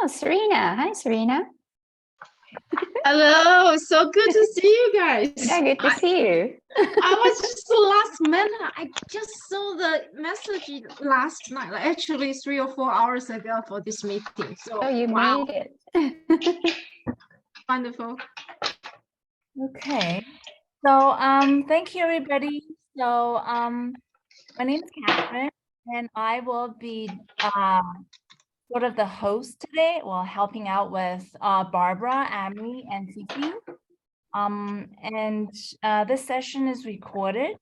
Oh, Serena. Hi, Serena. Hello, so good to see you guys. Yeah, good to see you. I was just the last minute. I just saw the message last night, like actually 3 or 4 hours ago for this meeting. So Oh, you wow, made it. wonderful. Okay, so thank you everybody. So my name is Catherine and I will be sort of the host today, well, helping out with Barbara, Ami, and Fifi. This session is recorded,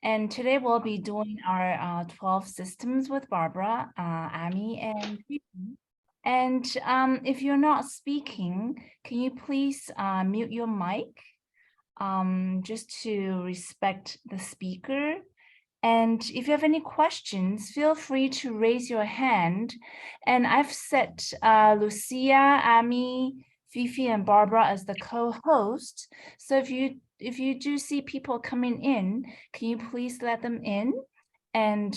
and today we'll be doing our 12 systems with Barbara, Ami, and Fifi. And if you're not speaking, can you please mute your mic just to respect the speaker? And if you have any questions, feel free to raise your hand. And I've set Lucia, Ami, Fifi, and Barbara as the co-host. So if you do see people coming in, can you please let them in? And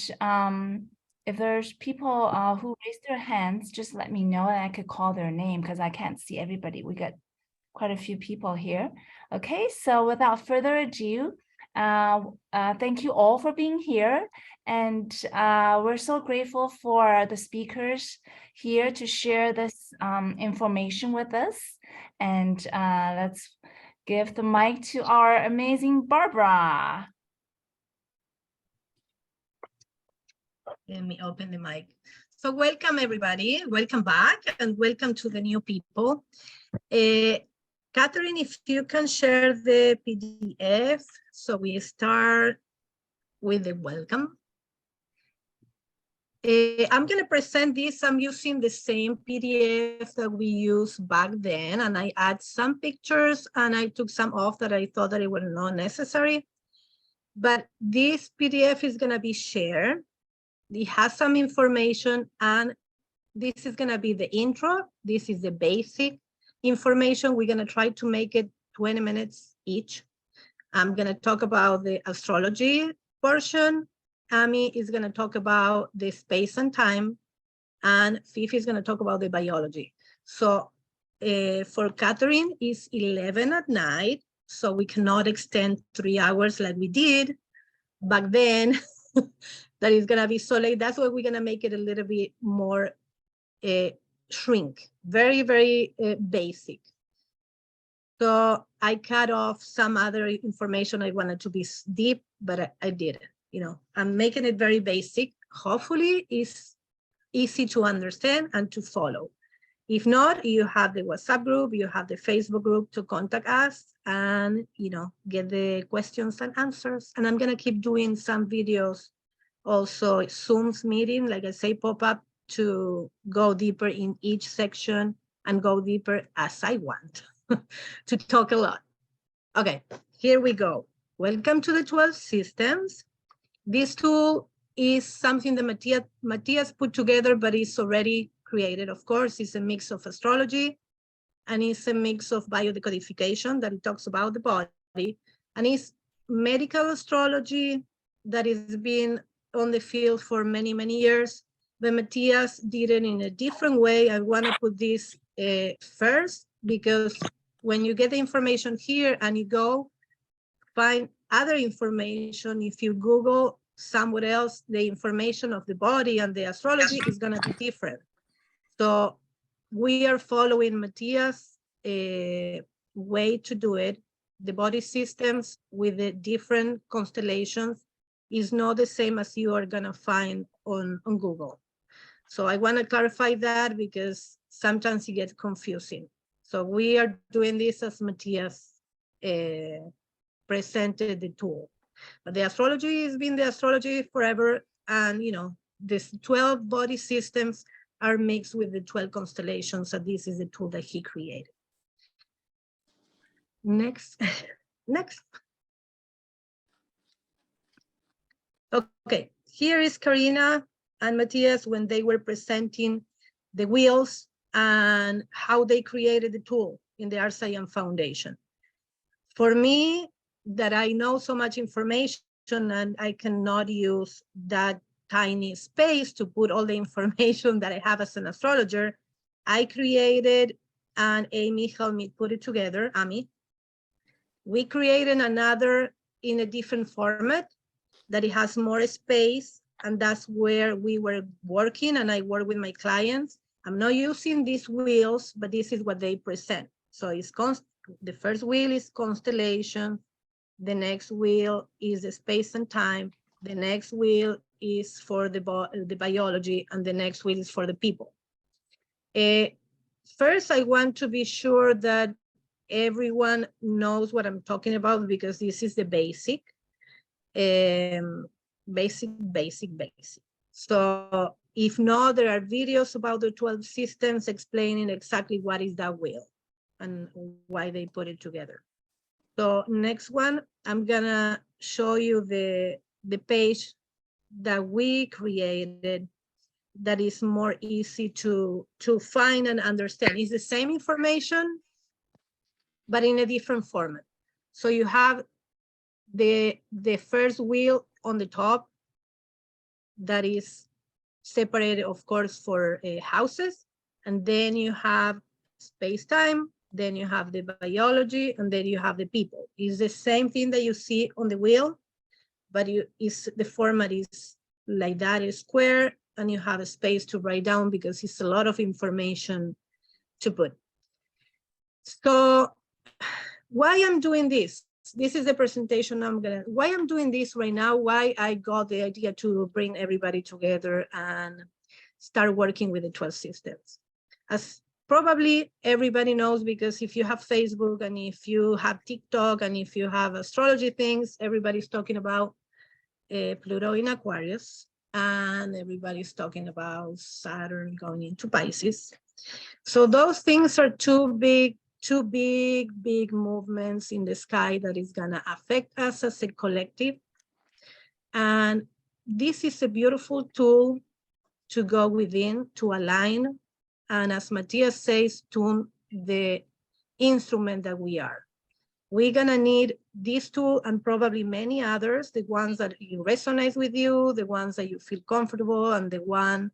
if there's people who raise their hands, just let me know and I could call their name because I can't see everybody. We got quite a few people here. Okay, so without further ado, thank you all for being here. And we're so grateful for the speakers here to share this information with us. And let's give the mic to our amazing Barbara. Let me open the mic. So welcome everybody, welcome back and welcome to the new people. Catherine, if you can share the PDF, so we start with the welcome. I'm going to present this. I'm using the same PDF that we used back then, and I add some pictures and I took some off that I thought that it was not necessary. But this PDF is going to be shared. It has some information, and this is going to be the intro. This is the basic information. We're going to try to make it 20 minutes each. I'm going to talk about the astrology portion. Ami is going to talk about the space and time, and Fifi is going to talk about the biology. So for Catherine, it's 11 at night, so we cannot extend 3 hours like we did back then. That is going to be so late. That's why we're going to make it a little bit more shrink, very, very basic. So I cut off some other information I wanted to be deep, but I didn't. You know, I'm making it very basic. Hopefully it's easy to understand and to follow. If not, you have the WhatsApp group, you have the Facebook group to contact us and, you know, get the questions and answers. And I'm going to keep doing some videos, also Zoom's meeting, like I say, pop up to go deeper in each section and go deeper as I want to talk a lot. Okay, here we go. Welcome to the 12 systems. This tool is something that Matthias put together, but it's already created. Of course, it's a mix of astrology and it's a mix of biodecodification that it talks about the body, and it's medical astrology that has been on the field for many, many years. But Matthias did it in a different way. I want to put this first, because when you get the information here and you go find other information, if you Google somewhere else, the information of the body and the astrology is going to be different. So we are following Matthias' way to do it. The body systems with the different constellations is not the same as you are going to find on Google. So I want to clarify that because sometimes it gets confusing. So we are doing this as Matthias presented the tool. But the astrology has been the astrology forever. And, you know, these 12 body systems are mixed with the 12 constellations. So this is the tool that he created. Next. Next. Okay, here is Karina and Matthias when they were presenting the wheels and how they created the tool in the RCM Foundation. For me, that I know so much information and I cannot use that tiny space to put all the information that I have as an astrologer, I created, and Amy helped me put it together, Amy. We created another in a different format that it has more space, and that's where we were working, and I work with my clients. I'm not using these wheels, but this is what they present. So it's the first wheel is constellation, the next wheel is the space and time, the next wheel is for the biology, and the next wheel is for the people. First, I want to be sure that everyone knows what I'm talking about, because this is the basic. Basic. So if not, there are videos about the 12 systems explaining exactly what is that wheel and why they put it together. So next one, I'm gonna show you the page that we created that is more easy to find and understand. It's the same information, but in a different format. So you have the first wheel on the top that is separated, of course, for houses. And then you have space-time, then you have the biology, and then you have the people. It's the same thing that you see on the wheel, but the format is like that, is square, and you have a space to write down because it's a lot of information to put. So why I'm doing this? This is the presentation why I'm doing this right now, why I got the idea to bring everybody together and start working with the 12 systems. As probably everybody knows, because if you have Facebook and if you have TikTok and if you have astrology things, everybody's talking about Pluto in Aquarius, and everybody's talking about Saturn going into Pisces. So those things are two big movements in the sky that is gonna affect us as a collective. And this is a beautiful tool to go within, to align, and as Matthias says, tune the instrument that we are. We're gonna need this tool and probably many others, the ones that resonate with you, the ones that you feel comfortable, and the one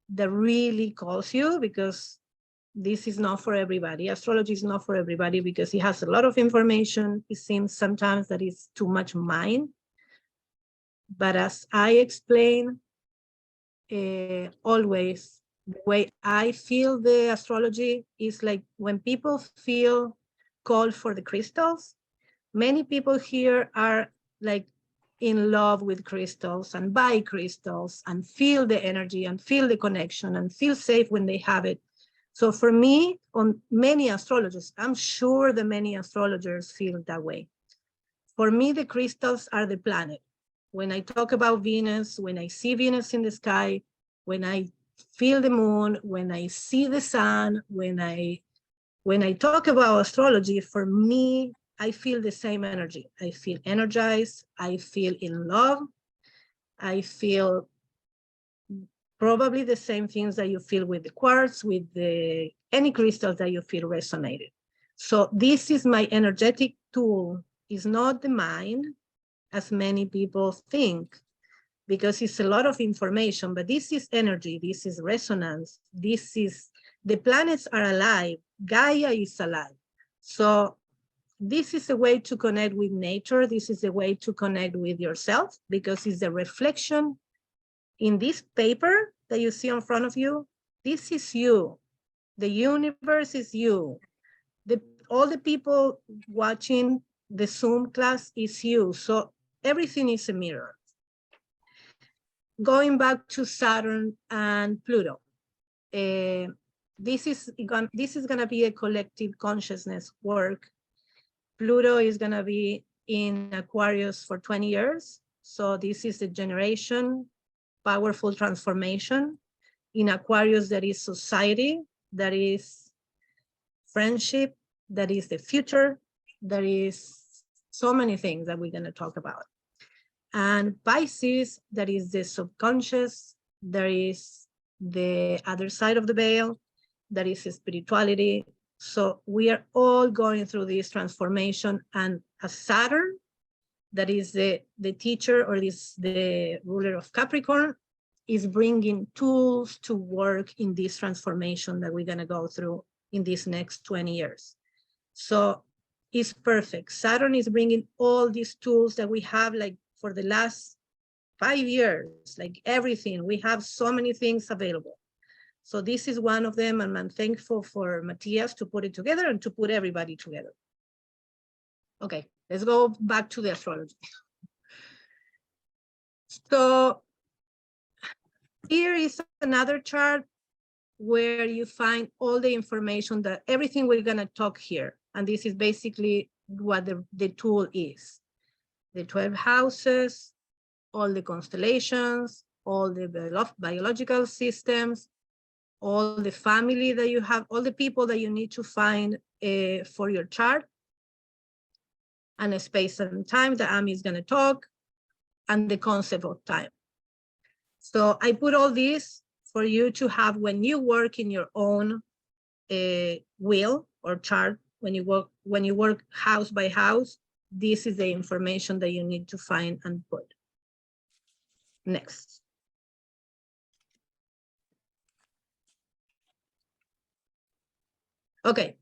that really calls you, because this is not for everybody. Astrology is not for everybody because it has a lot of information. It seems sometimes that it's too much mind. But as I explain, always, the way I feel the astrology is like when people feel called for the crystals, many people here are like in love with crystals and buy crystals and feel the energy and feel the connection and feel safe when they have it. So for me, on many astrologers, I'm sure that many astrologers feel that way. For me, the crystals are the planet. When I talk about Venus, when I see Venus in the sky, when I feel the moon, when I see the sun, when I talk about astrology, for me, I feel the same energy. I feel energized, I feel in love, I feel probably the same things that you feel with the quartz, with any crystals that you feel resonated. So this is my energetic tool. It's not the mind, as many people think, because it's a lot of information, but this is energy, this is resonance, the planets are alive, Gaia is alive. So this is a way to connect with nature, this is a way to connect with yourself, because it's a reflection. In this paper that you see in front of you, this is you. The universe is you. All the people watching the Zoom class is you. So everything is a mirror. Going back to Saturn and Pluto, this is gonna be a collective consciousness work. Pluto is gonna be in Aquarius for 20 years. So this is a generation, powerful transformation. In Aquarius, there is society, that is friendship, that is the future, there is so many things that we're gonna talk about. And Pisces, that is the subconscious, there is the other side of the veil, that is spirituality. So we are all going through this transformation, and a Saturn, that is the teacher, or is the ruler of Capricorn, is bringing tools to work in this transformation that we're going to go through in these next 20 years. So it's perfect. Saturn is bringing all these tools that we have like for the last 5 years, like everything. We have so many things available. So this is one of them, and I'm thankful for Matthias to put it together and to put everybody together. Okay, let's go back to the astrology. So here is another chart where you find all the information, that everything we're going to talk here. And this is basically what the tool is. The 12 houses, all the constellations, all the biological systems, all the family that you have, all the people that you need to find for your chart, and a space and time that Ami is going to talk, and the concept of time. So I put all this for you to have when you work in your own wheel or chart, when you work house by house. This is the information that you need to find and put. Next. Okay,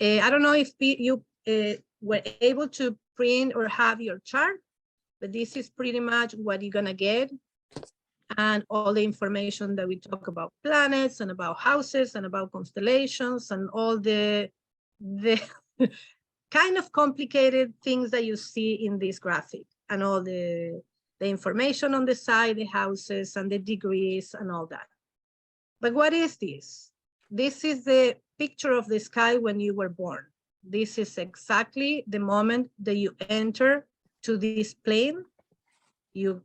I don't know if you were able to print or have your chart, but this is pretty much what you're gonna get, and all the information that we talk about planets and about houses and about constellations and all the kind of complicated things that you see in this graphic, and all the information on the side, the houses and the degrees and all that. But what is this? This is the picture of the sky when you were born. This is exactly the moment that you enter to this plane. You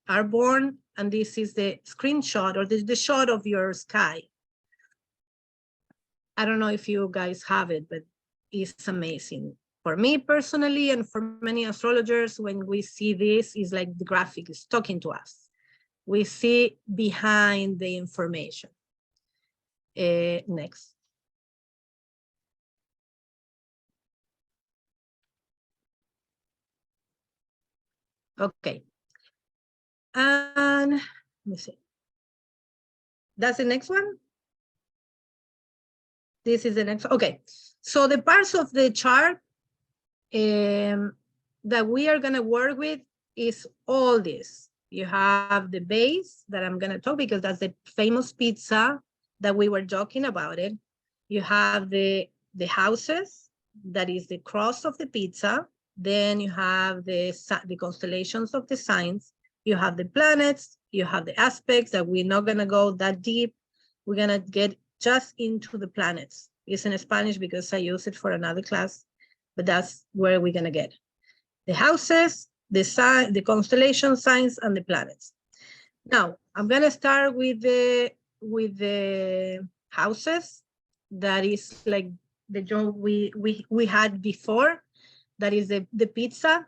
are born, and this is the screenshot or the shot of your sky. I don't know if you guys have it, but it's amazing. For me personally, and for many astrologers, when we see this, it's like the graphic is talking to us. We see behind the information. Next. Okay. And let me see. That's the next one. This is the next. Okay. So the parts of the chart that we are going to work with is all this. You have the base that I'm going to talk, because that's the famous pizza that we were talking about it. You have the houses, that is the cross of the pizza. Then you have the constellations of the signs. You have the planets. You have the aspects that we're not going to go that deep. We're going to get just into the planets. It's in Spanish because I use it for another class, but that's where we're going to get. The houses, the constellation signs, and the planets. Now, I'm going to start with the houses. That is like the job we had before. That is the pizza.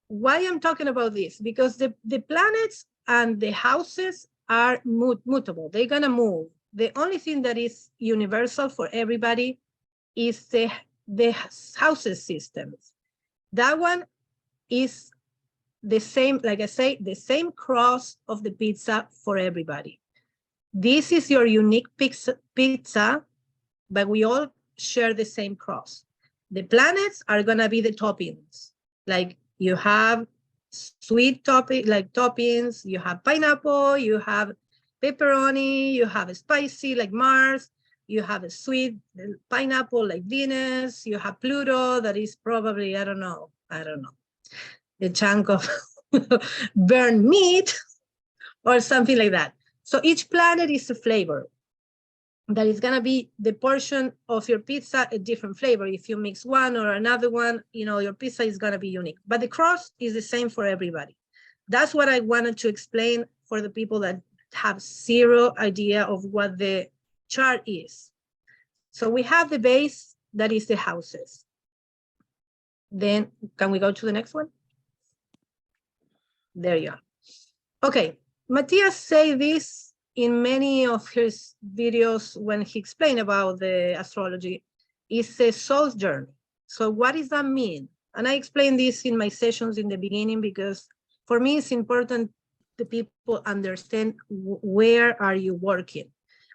Why I'm talking about this? Because the planets and the houses are mutable. They're going to move. The only thing that is universal for everybody is the houses systems. That one is the same, like I say, the same cross of the pizza for everybody. This is your unique pizza, but we all share the same cross. The planets are going to be the toppings. Like you have sweet toppings, you have pineapple, you have pepperoni, you have a spicy like Mars, you have a sweet pineapple like Venus, you have Pluto, that is probably, I don't know, a chunk of burnt meat or something like that. So each planet is a flavor. That is going to be the portion of your pizza, a different flavor. If you mix one or another one, you know, your pizza is going to be unique. But the cross is the same for everybody. That's what I wanted to explain for the people that have zero idea of what the chart is. So we have the base, that is the houses. Then can we go to the next one? There you are. Okay, Matthias said this in many of his videos when he explained about the astrology. It's a soul's journey. So what does that mean? And I explained this in my sessions in the beginning, because for me it's important the people understand where are you working,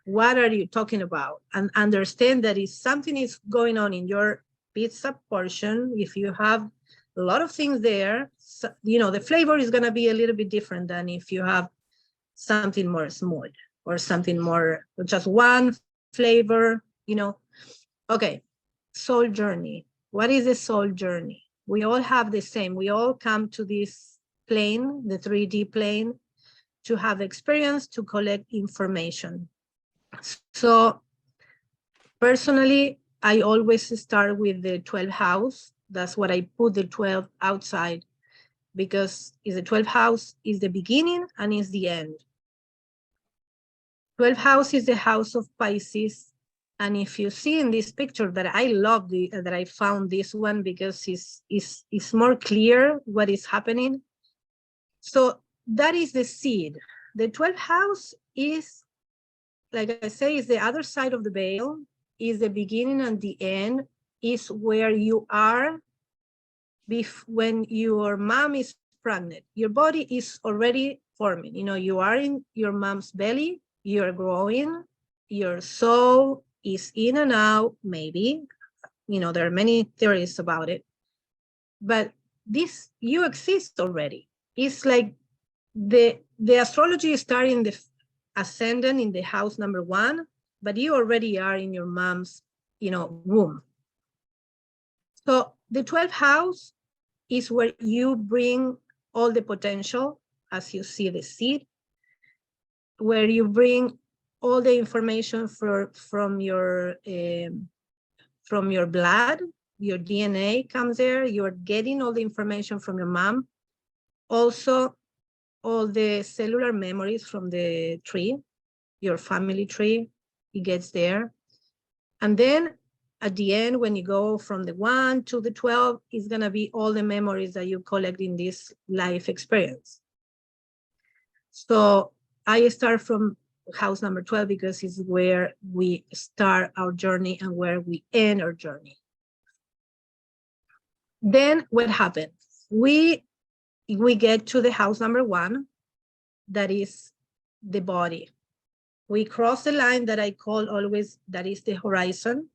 what are you talking about, and understand that if something is going on in your pizza portion, if you have a lot of things there, so, you know, the flavor is going to be a little bit different than if you have something more smooth or something more, just one flavor, you know. Okay, soul journey. What is the soul journey? We all have the same. We all come to this plane, the 3D plane, to have experience, to collect information. So personally, I always start with the 12th house. That's what I put the 12 outside, because is the 12th house is the beginning and is the end. 12th house is the house of Pisces. And if you see in this picture that I love that I found this one because it's more clear what is happening. So that is the seed. The 12th house is, like I say, is the other side of the veil, is the beginning and the end, is where you are when your mom is pregnant. Your body is already forming. You know, you are in your mom's belly, you're growing, your soul is in and out, maybe. You know, there are many theories about it. But this, you exist already. It's like the astrology is starting the ascendant in the house number 1, but you already are in your mom's, you know, womb. So the 12th house is where you bring all the potential, as you see the seed, where you bring all the information from your blood, your DNA comes there. You're getting all the information from your mom. Also, all the cellular memories from the tree, your family tree, it gets there. And then at the end, when you go from the 1 to the 12, it's gonna be all the memories that you collect in this life experience. So I start from house number 12 because it's where we start our journey and where we end our journey. Then what happened? We get to the house number 1, that is the body. We cross the line that I call always, that is the horizon,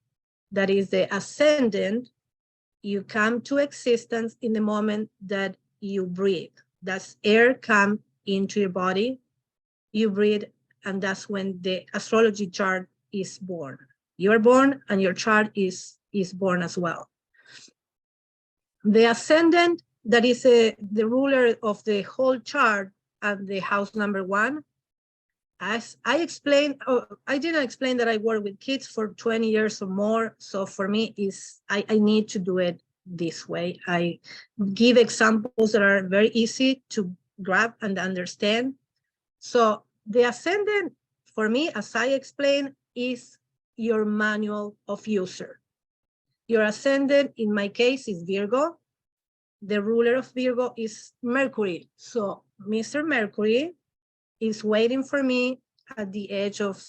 that is the ascendant. You come to existence in the moment that you breathe. That's air come into your body, you breathe, and that's when the astrology chart is born. You're born and your chart is born as well. The ascendant, that is the ruler of the whole chart and the house number 1. As I explained, I didn't explain that I work with kids for 20 years or more. So for me, I need to do it this way. I give examples that are very easy to grab and understand. So the ascendant, for me, as I explained, is your manual of user. Your ascendant, in my case, is Virgo. The ruler of Virgo is Mercury. So Mr. Mercury is waiting for me at the edge of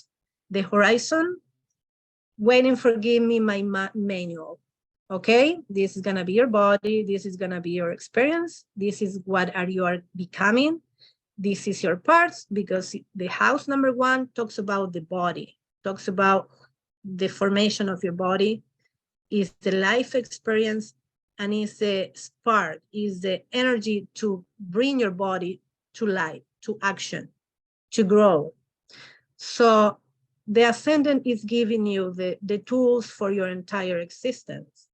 the horizon, waiting for giving me my manual. Okay, this is gonna be your body, this is gonna be your experience, this is what you are becoming, this is your parts, because the house number 1 talks about the body, talks about the formation of your body, is the life experience, and is the spark, is the energy to bring your body to life, to action, to grow. So the ascendant is giving you the tools for your entire existence.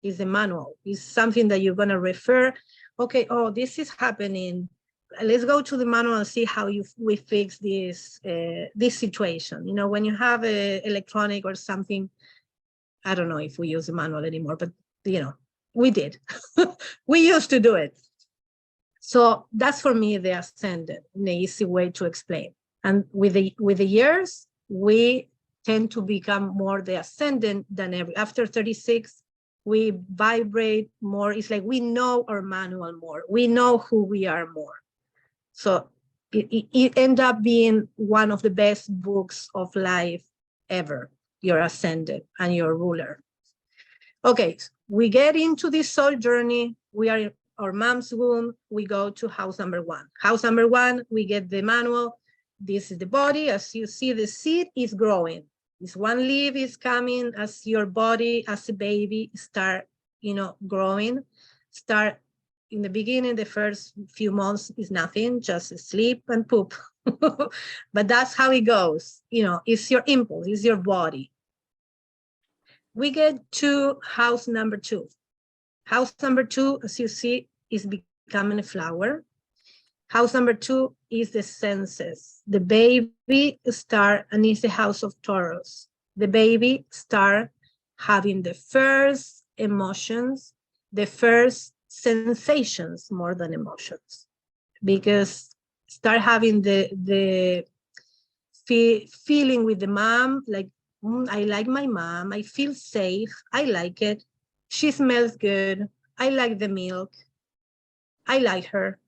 Is the manual, is something that you're going to refer. Okay, oh, this is happening. Let's go to the manual and see how we fix this situation. You know, when you have a electronic or something, I don't know if we use the manual anymore, but you know, we did. We used to do it. So that's for me the ascendant, an easy way to explain. And with the years, we tend to become more the ascendant than after 36. We vibrate more. It's like we know our manual more. We know who we are more. So it ended up being one of the best books of life ever, your ascendant and your ruler. Okay, we get into this soul journey. We are our mom's womb, we go to house number 1. House number 1, we get the manual. This is the body. As you see, the seed is growing. This one leaf is coming as your body, as a baby, start, growing. Start in the beginning, the first few months is nothing, just sleep and poop. But that's how it goes. It's your impulse, it's your body. We get to house number 2. House number 2, as you see, is becoming a flower. House number 2 is the senses. The baby start, and it's the house of Taurus. The baby start having the first emotions, the first sensations more than emotions, because start having the feeling with the mom, like, I like my mom, I feel safe, I like it, she smells good, I like the milk, I like her.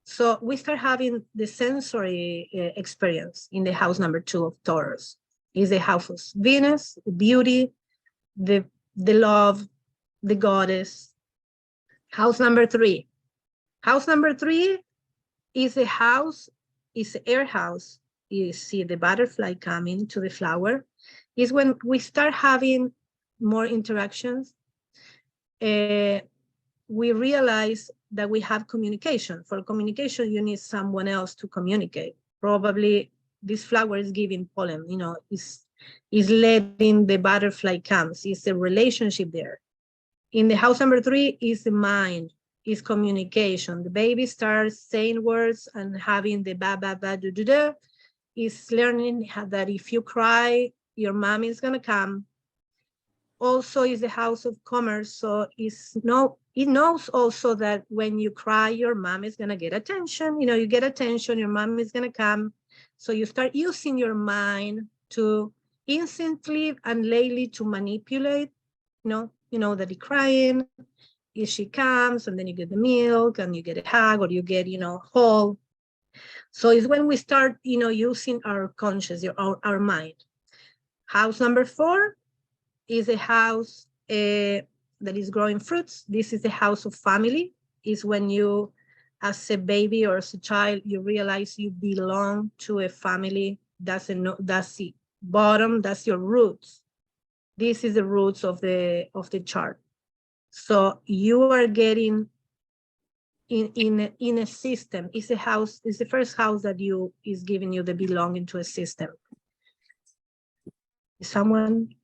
So we start having the sensory experience in the house number 2 of Taurus. Is the house of Venus, the beauty, the love, the goddess. House number 3. House number 3 is a house, is air house. You see the butterfly coming to the flower. Is when we start having more interactions. We realize that we have communication. For communication, you need someone else to communicate. Probably this flower is giving pollen, is letting the butterfly come. It's a relationship there. In the house number 3 is the mind, is communication. The baby starts saying words and having the ba, ba, ba, do, do, do. Is learning that if you cry, your mom is gonna come. Also is the house of commerce, so it knows also that when you cry, your mom is gonna get attention. You get attention, your mom is gonna come. So you start using your mind to instantly and lately to manipulate. That you're crying, if she comes, and then you get the milk, and you get a hug, or you get whole. So it's when we start using our conscious, our mind. House number 4 is a house that is growing fruits. This is the house of family. Is when you, as a baby or as a child, you realize you belong to a family. That's the bottom. That's your roots. This is the roots of the chart. So you are getting in a system. It's a house. It's the first house that is giving you the belonging to a system. Is someone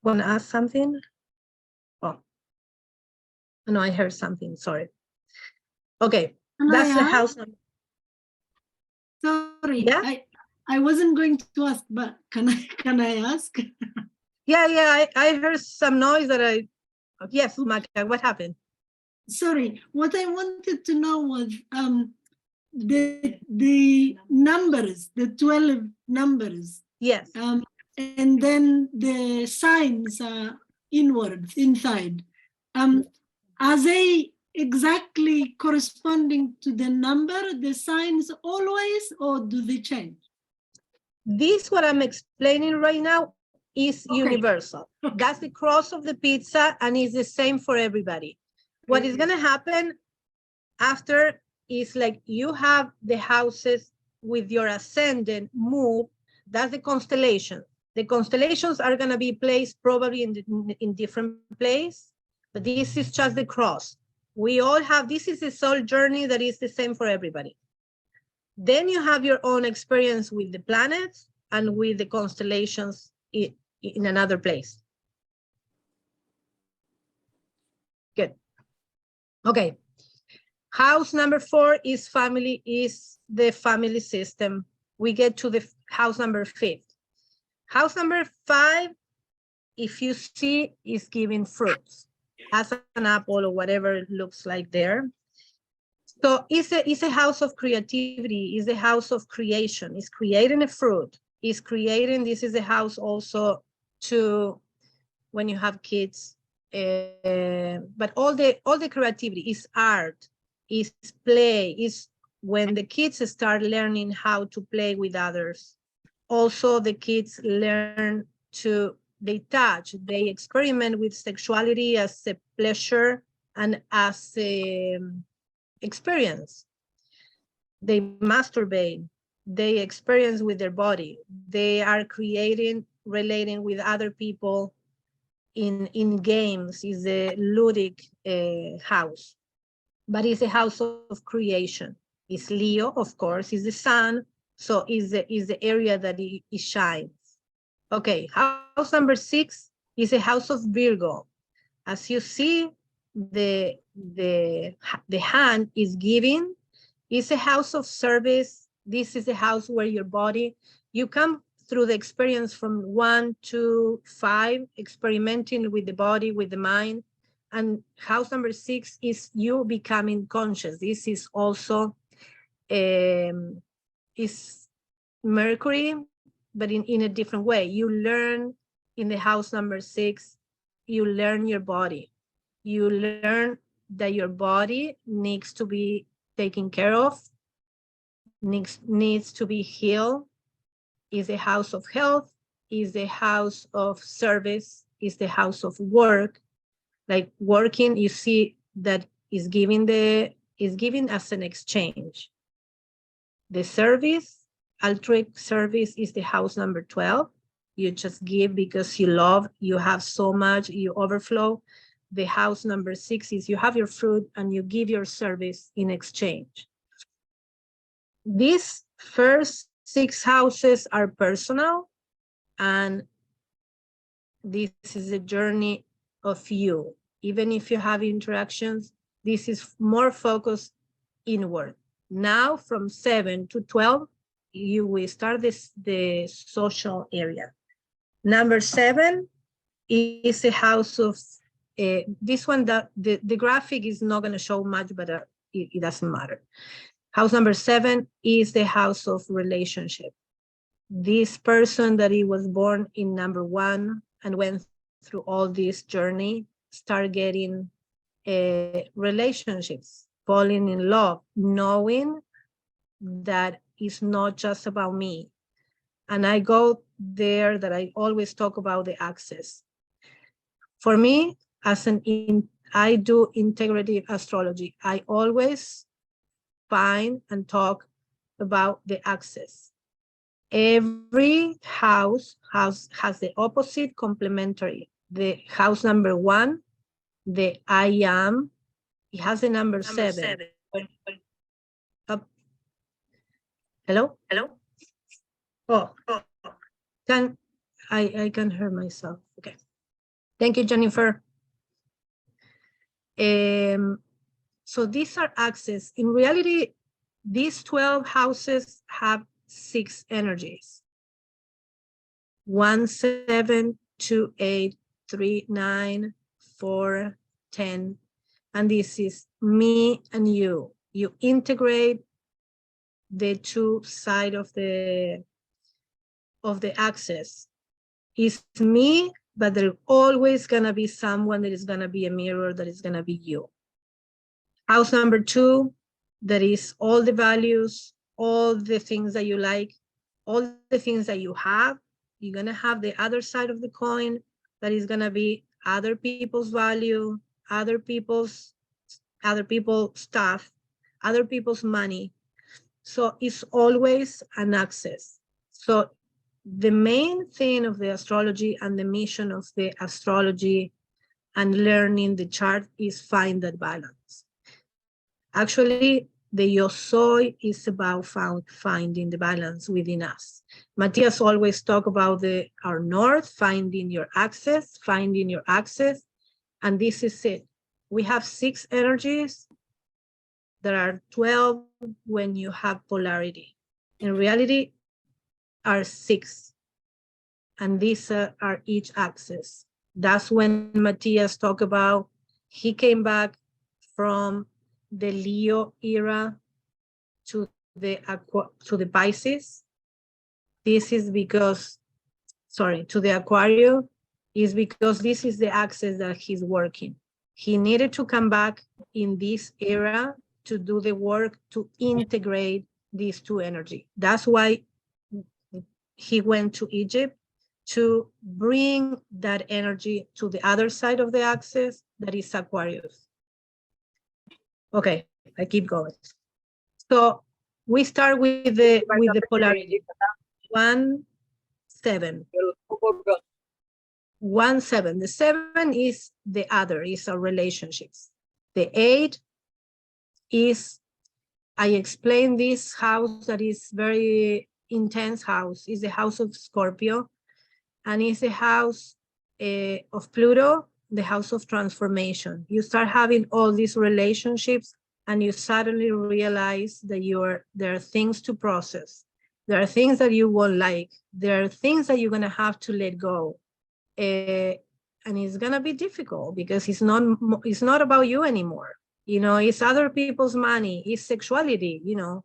want to ask something? Oh, no, I heard something. Sorry. Okay, that's the house number. Sorry, Yeah? I wasn't going to ask, but can I ask? Yeah, I heard some noise that yes, Maka, what happened? Sorry, what I wanted to know was the numbers, the 12 numbers. Yes. And then the signs are inside. Are they exactly corresponding to the number, the signs always, or do they change? This, what I'm explaining right now, is universal. That's the cross of the pizza, and it's the same for everybody. What is going to happen after is like you have the houses with your ascendant move. That's the constellation. The constellations are going to be placed probably in different places, but this is just the cross. We all have, this is a soul journey that is the same for everybody. Then you have your own experience with the planets and with the constellations in another place. Good. Okay. House number 4 is family, is the family system. We get to the house number 5. House number 5, if you see, is giving fruits, as an apple or whatever it looks like there. So it's a house of creativity, it's a house of creation, it's creating a fruit, it's creating, this is a house also to when you have kids, but all the creativity is art, is play, is when the kids start learning how to play with others. Also, the kids learn to, they touch, they experiment with sexuality as a pleasure and as experience. They masturbate, they experience with their body, they are creating, relating with other people in games. Is a ludic house, but it's a house of creation. It's Leo, of course, is the sun, so is the area that it shines. Okay, house number 6 is a house of Virgo. As you see, the hand is giving. It's a house of service. This is a house where your body, you come through the experience from 1 to 5, experimenting with the body, with the mind. And house number 6 is you becoming conscious. This is also is Mercury, but in a different way. You learn in the house number 6, you learn your body. You learn that your body needs to be taken care of, needs to be healed, is a house of health, is the house of service, is the house of work. Like working, you see that is giving as an exchange. The service, altruistic service, is the house number 12. You just give because you love, you have so much, you overflow. The house number 6 is you have your fruit and you give your service in exchange. These first 6 houses are personal, and this is a journey of you. Even if you have interactions, this is more focused inward. Now from 7 to 12, you will start the social area. Number 7 is a house of, this one, that the graphic is not going to show much, but it doesn't matter. House number 7 is the house of relationship. This person that he was born in number 1 and went through all this journey, start getting relationships, falling in love, knowing that it's not just about me. And I go there that I always talk about the access. For me, I do integrative astrology. I always find and talk about the access. Every house has the opposite complementary. The house number 1, the I am, it has the number 7. Hello? Oh, I can hear myself. Okay. Thank you, Jennifer. So these are access. In reality, these 12 houses have 6 energies. 1, 7, 2, 8, 3, 9, 4, 10. And this is me and you. You integrate the 2 sides of the axis. It's me, but there's always gonna be someone that is gonna be a mirror, that is gonna be you. House number 2, that is all the values, all the things that you like, all the things that you have. You're gonna have the other side of the coin, that is gonna be other people's value, other people's stuff, other people's money. So it's always an access. So the main thing of the astrology and the mission of the astrology and learning the chart is find that balance. Actually, the Yo Soy is about finding the balance within us. Matthias always talk about our north, finding your access, and this is it. We have 6 energies. There are 12 when you have polarity. In reality, are 6, and these are each axis. That's when Matthias talked about, he came back from the Leo era to the Pisces. This is because, to the Aquarius, is because this is the axis that he's working. He needed to come back in this era to do the work to integrate these 2 energies. That's why he went to Egypt, to bring that energy to the other side of the axis, that is Aquarius. Okay, I keep going. So we start with the polarity. 1, 7. 1, 7. The 7 is the other, is our relationships. The 8 is, I explained this house that is very intense house, is the house of Scorpio, and is the house of Pluto, the house of transformation. You start having all these relationships and you suddenly realize that there are things to process. There are things that you won't like. There are things that you're gonna have to let go. And it's gonna be difficult because it's not about you anymore. You know, it's other people's money, it's sexuality, you know.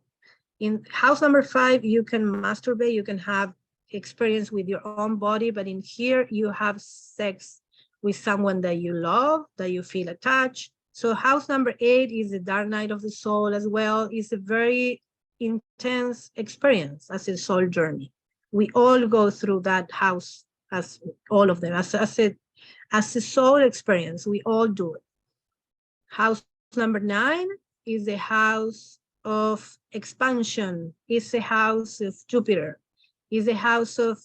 In house number 5, you can masturbate, you can have experience with your own body, but in here you have sex with someone that you love, that you feel attached. So house number 8 is the dark night of the soul as well. It's a very intense experience as a soul journey. We all go through that house, as all of them, as a soul experience. We all do it. House number 9 is the house of expansion. It's a house of Jupiter. It's a house of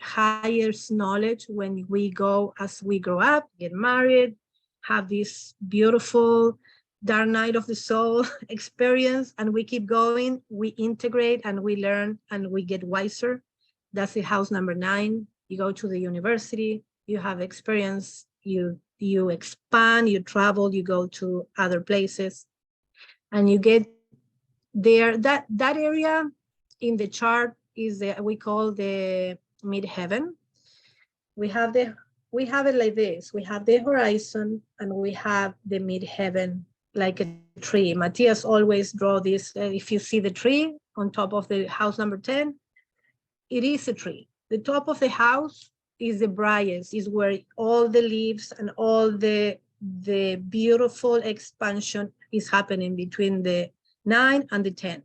higher knowledge when we go, as we grow up, get married, have this beautiful dark night of the soul experience, and we keep going, we integrate and we learn and we get wiser. That's the house number 9. You go to the university, you have experience, you expand, you travel, you go to other places, and you get there. That area in the chart is we call the midheaven. We have it like this. We have the horizon and we have the midheaven like a tree. Matthias always draw this. If you see the tree on top of the house number 10, it is a tree. The top of the house is the brightest, is where all the leaves and all the beautiful expansion is happening between the 9 and the 10.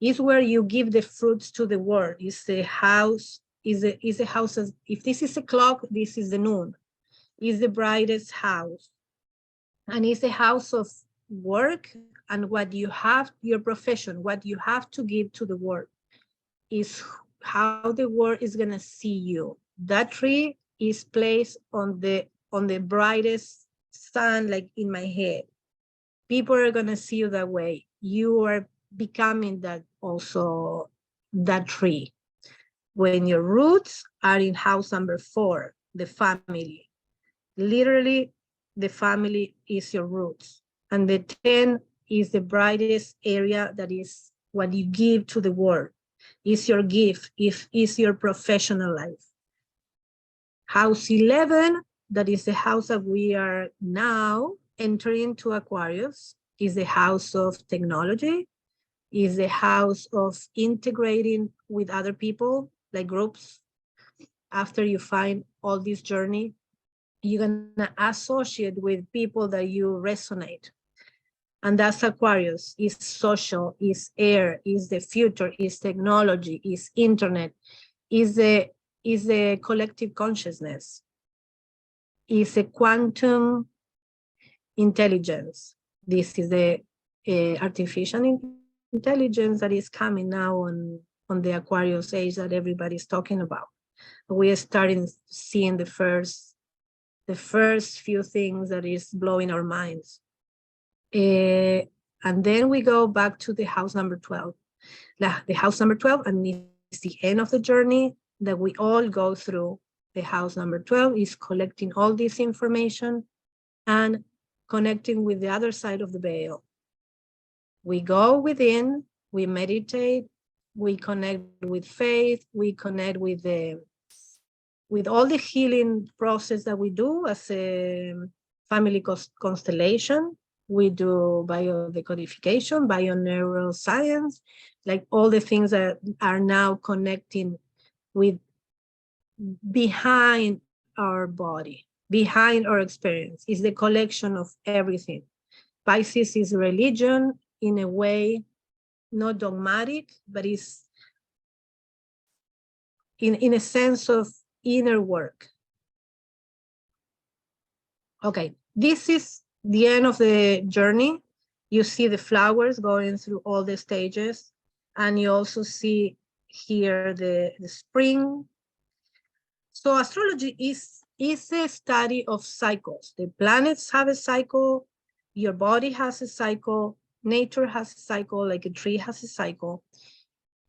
Is where you give the fruits to the world. Is the house, is a house, if this is a clock, this is the noon. Is the brightest house. And it's a house of work and what you have, your profession, what you have to give to the world is how the world is gonna see you. That tree is placed on the brightest sun, like in my head. People are gonna see you that way. You are becoming that also, that tree. When your roots are in house number 4, the family. Literally, the family is your roots. And the 10 is the brightest area, that is what you give to the world. Is your gift, is your professional life. House 11, that is the house that we are now entering to Aquarius, is the house of technology, is the house of integrating with other people, like groups. After you find all this journey, you're gonna associate with people that you resonate. And that's Aquarius, is social, is air, is the future, is technology, is internet, is the collective consciousness, is a quantum intelligence. This is the artificial intelligence that is coming now on the Aquarius age that everybody's talking about. We are starting seeing the first few things that is blowing our minds. And then we go back to the house number 12. The house number 12, and it's the end of the journey that we all go through. The house number 12 is collecting all this information and connecting with the other side of the veil. We go within, we meditate, we connect with faith, we connect with all the healing process that we do as a family constellation. We do biodecodification, bioneuroscience, like all the things that are now connecting with behind our body, behind our experience, is the collection of everything. Pisces is religion in a way, not dogmatic, but is in a sense of inner work. Okay, this is the end of the journey. You see the flowers going through all the stages, and you also see here the spring. So astrology is a study of cycles. The planets have a cycle, your body has a cycle, nature has a cycle, like a tree has a cycle.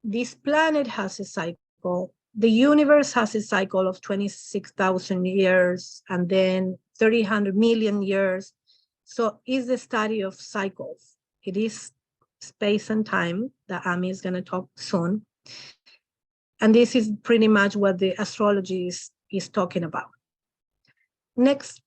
This planet has a cycle. The universe has a cycle of 26,000 years and then 300 million years. So it's the study of cycles. It is space and time that Ami is going to talk soon. And this is pretty much what the astrology is talking about. Next.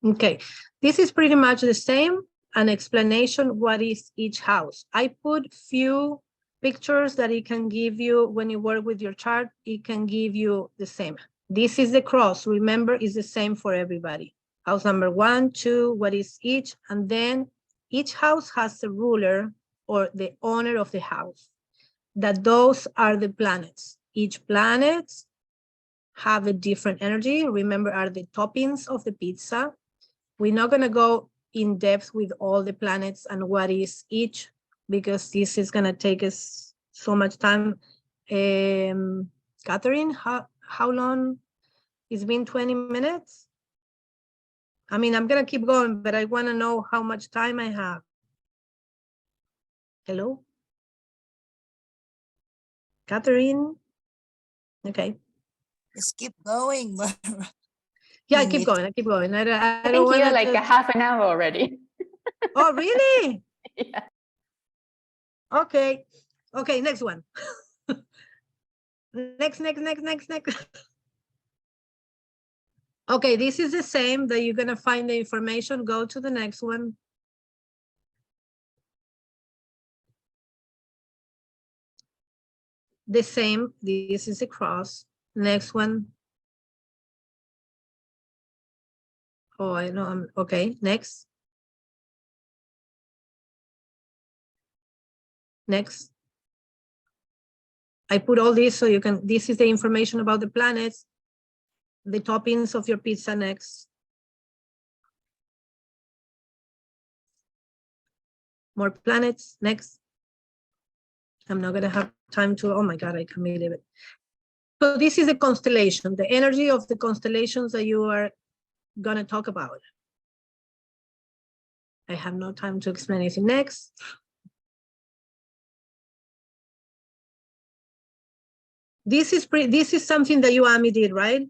Okay, this is pretty much the same, an explanation what is each house. I put few pictures that it can give you when you work with your chart, it can give you the same. This is the cross, remember, is the same for everybody. House number 1, 2, what is each, and then each house has a ruler or the owner of the house, that those are the planets. Each planet have a different energy, remember, are the toppings of the pizza. We're not going to go in depth with all the planets and what is each, because this is going to take us so much time. Catherine, how long? It's been 20 minutes? I mean, I'm going to keep going, but I want to know how much time I have. Hello? Catherine? Okay. Just keep going. Yeah, I keep going. I keep going. I I don't think you're want like a half an hour already. Oh, really? Yeah. Okay. Okay, next one. Next. Okay, this is the same that you're going to find the information. Go to the next one. The same. This is a cross. Next one. Oh, I know. Okay, next. Next. I put all this so you can, this is the information about the planets, the toppings of your pizza. Next. More planets. Next. I'm not going to have time to, oh my God, I can't believe it. So this is a constellation, the energy of the constellations that you are going to talk about. I have no time to explain anything. Next. This is something that you, Ami, did, right?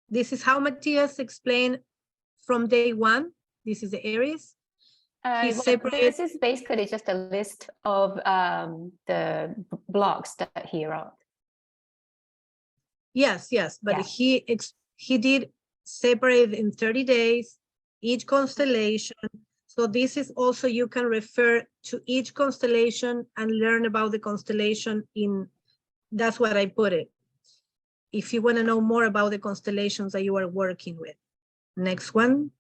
This is how Matthias explained from day one. This is the Aries. Well, this is basically just a list of the blogs that he wrote. Yes, but Yeah. he did separate in 30 days, each constellation. So this is also, you can refer to each constellation and learn about the constellation in, that's what I put it. If you want to know more about the constellations that you are working with. Next one.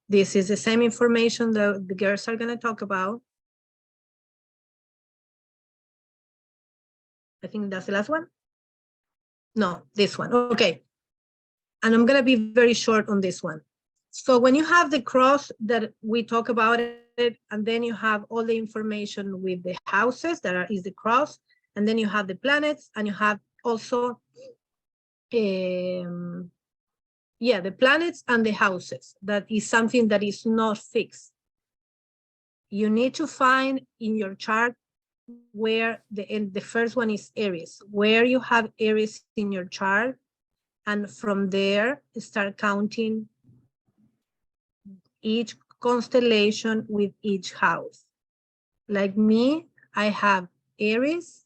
This is the same information that the girls are going to talk about. I think that's the last one. No, this one. Okay. And I'm going to be very short on this one. So when you have the cross that we talk about it, and then you have all the information with the houses that is the cross, and then you have the planets, and you have also, the planets and the houses. That is something that is not fixed. You need to find in your chart where the first one is Aries, where you have Aries in your chart, and from there start counting each constellation with each house. Like me, I have Aries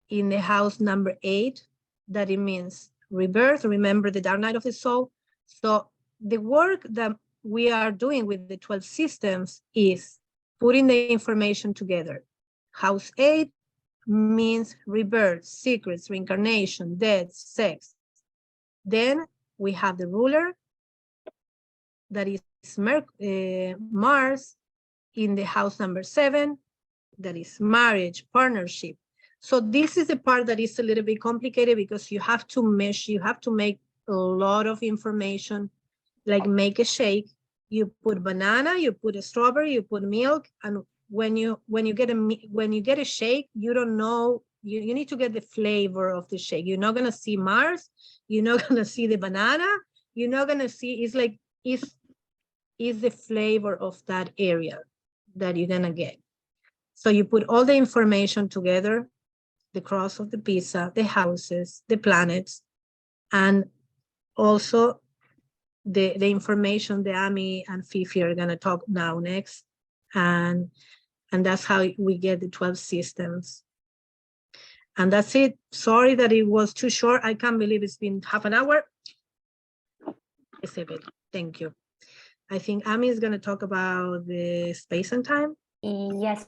in the house number 8, that it means rebirth. Remember the dark night of the soul. So the work that we are doing with the 12 systems is putting the information together. House 8 means rebirth, secrets, reincarnation, death, sex. Then we have the ruler, that is Mars in the house number 7. that is marriage, partnership. So this is the part that is a little bit complicated because you have to mesh, you have to make a lot of information, like make a shake. You put banana, you put a strawberry, you put milk, and when you get a shake, you don't know, you need to get the flavor of the shake. You're not gonna see Mars, you're not gonna see the banana, you're not gonna see, it's like is the flavor of that area that you're gonna get. So you put all the information together, the cross of the pizza, the houses, the planets, and also the information that Ami and Fifi are gonna talk now next. And that's how we get the 12 systems. And that's it. Sorry that it was too short. I can't believe it's been half an hour. Thank you. I think Ami is gonna talk about the space and time. Yes.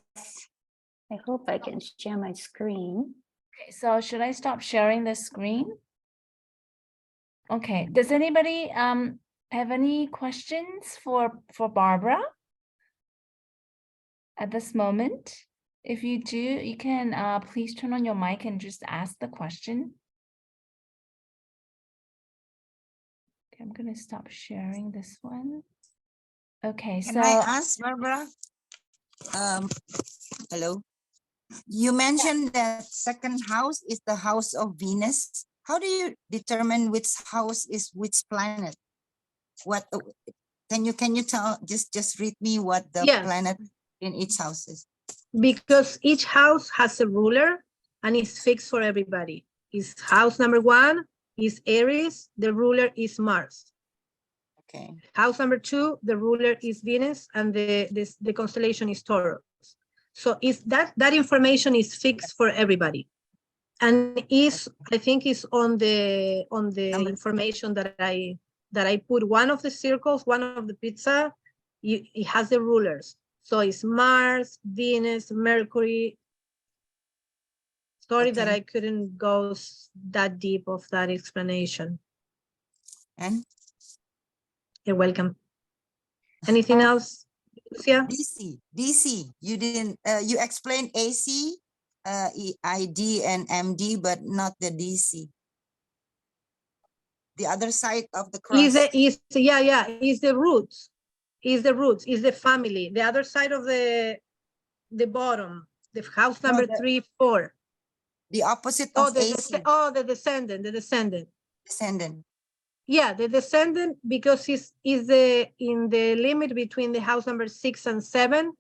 I hope I can share my screen. Okay, so should I stop sharing the screen? Okay, does anybody have any questions for Barbara at this moment? If you do, you can please turn on your mic and just ask the question. Okay, I'm gonna stop sharing this one. Okay, Can so I ask, Barbara? Hello. You mentioned that second house is the house of Venus. How do you determine which house is which planet? What can you tell? Just read me what the Yes. planet in each house is. Because each house has a ruler and it's fixed for everybody. Is house number 1 is Aries, the ruler is Mars. Okay. House number 2, the ruler is Venus, and the constellation is Taurus. So is that information is fixed for everybody, and I think is on the information that I put. One of the circles, one of the pizza, it has the rulers. So it's Mars, Venus, Mercury. Sorry that I couldn't go that deep of that explanation. And you're welcome. Anything else, Lucia? DC. You didn't. You explained AC, ID, and MD, but not the DC. The other side of the cross. Is the roots. Is the family. The other side of the bottom, the house number 3, 4. The opposite of AC. The descendant. Descendant. Yeah, the descendant, because is in the limit between the house number 6 and 7.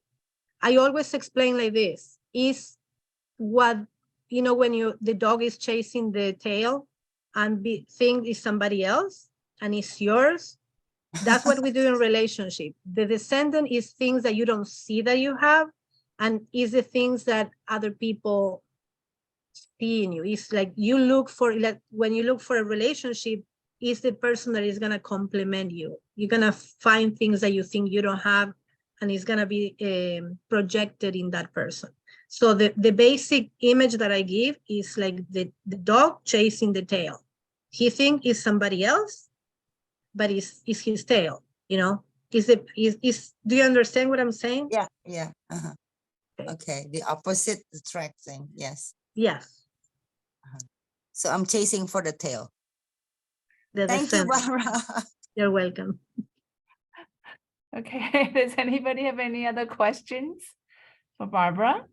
I always explain like this: is what, you know, when the dog is chasing the tail and think is somebody else and it's yours. That's what we do in relationship. The descendant is things that you don't see that you have, and is the things that other people see in you. It's like you look for, like when you look for a relationship, is the person that is gonna complement you. You're gonna find things that you think you don't have, and it's gonna be projected in that person. So the basic image that I give is like the dog chasing the tail. He thinks it's somebody else, but it's his tail, you know? Do you understand what I'm saying? Yeah. Okay, the opposite attracting, yes. Yes. So I'm chasing for the tail. Thank you, Descendant. Barbara. You're welcome. okay, does anybody have any other questions for Barbara?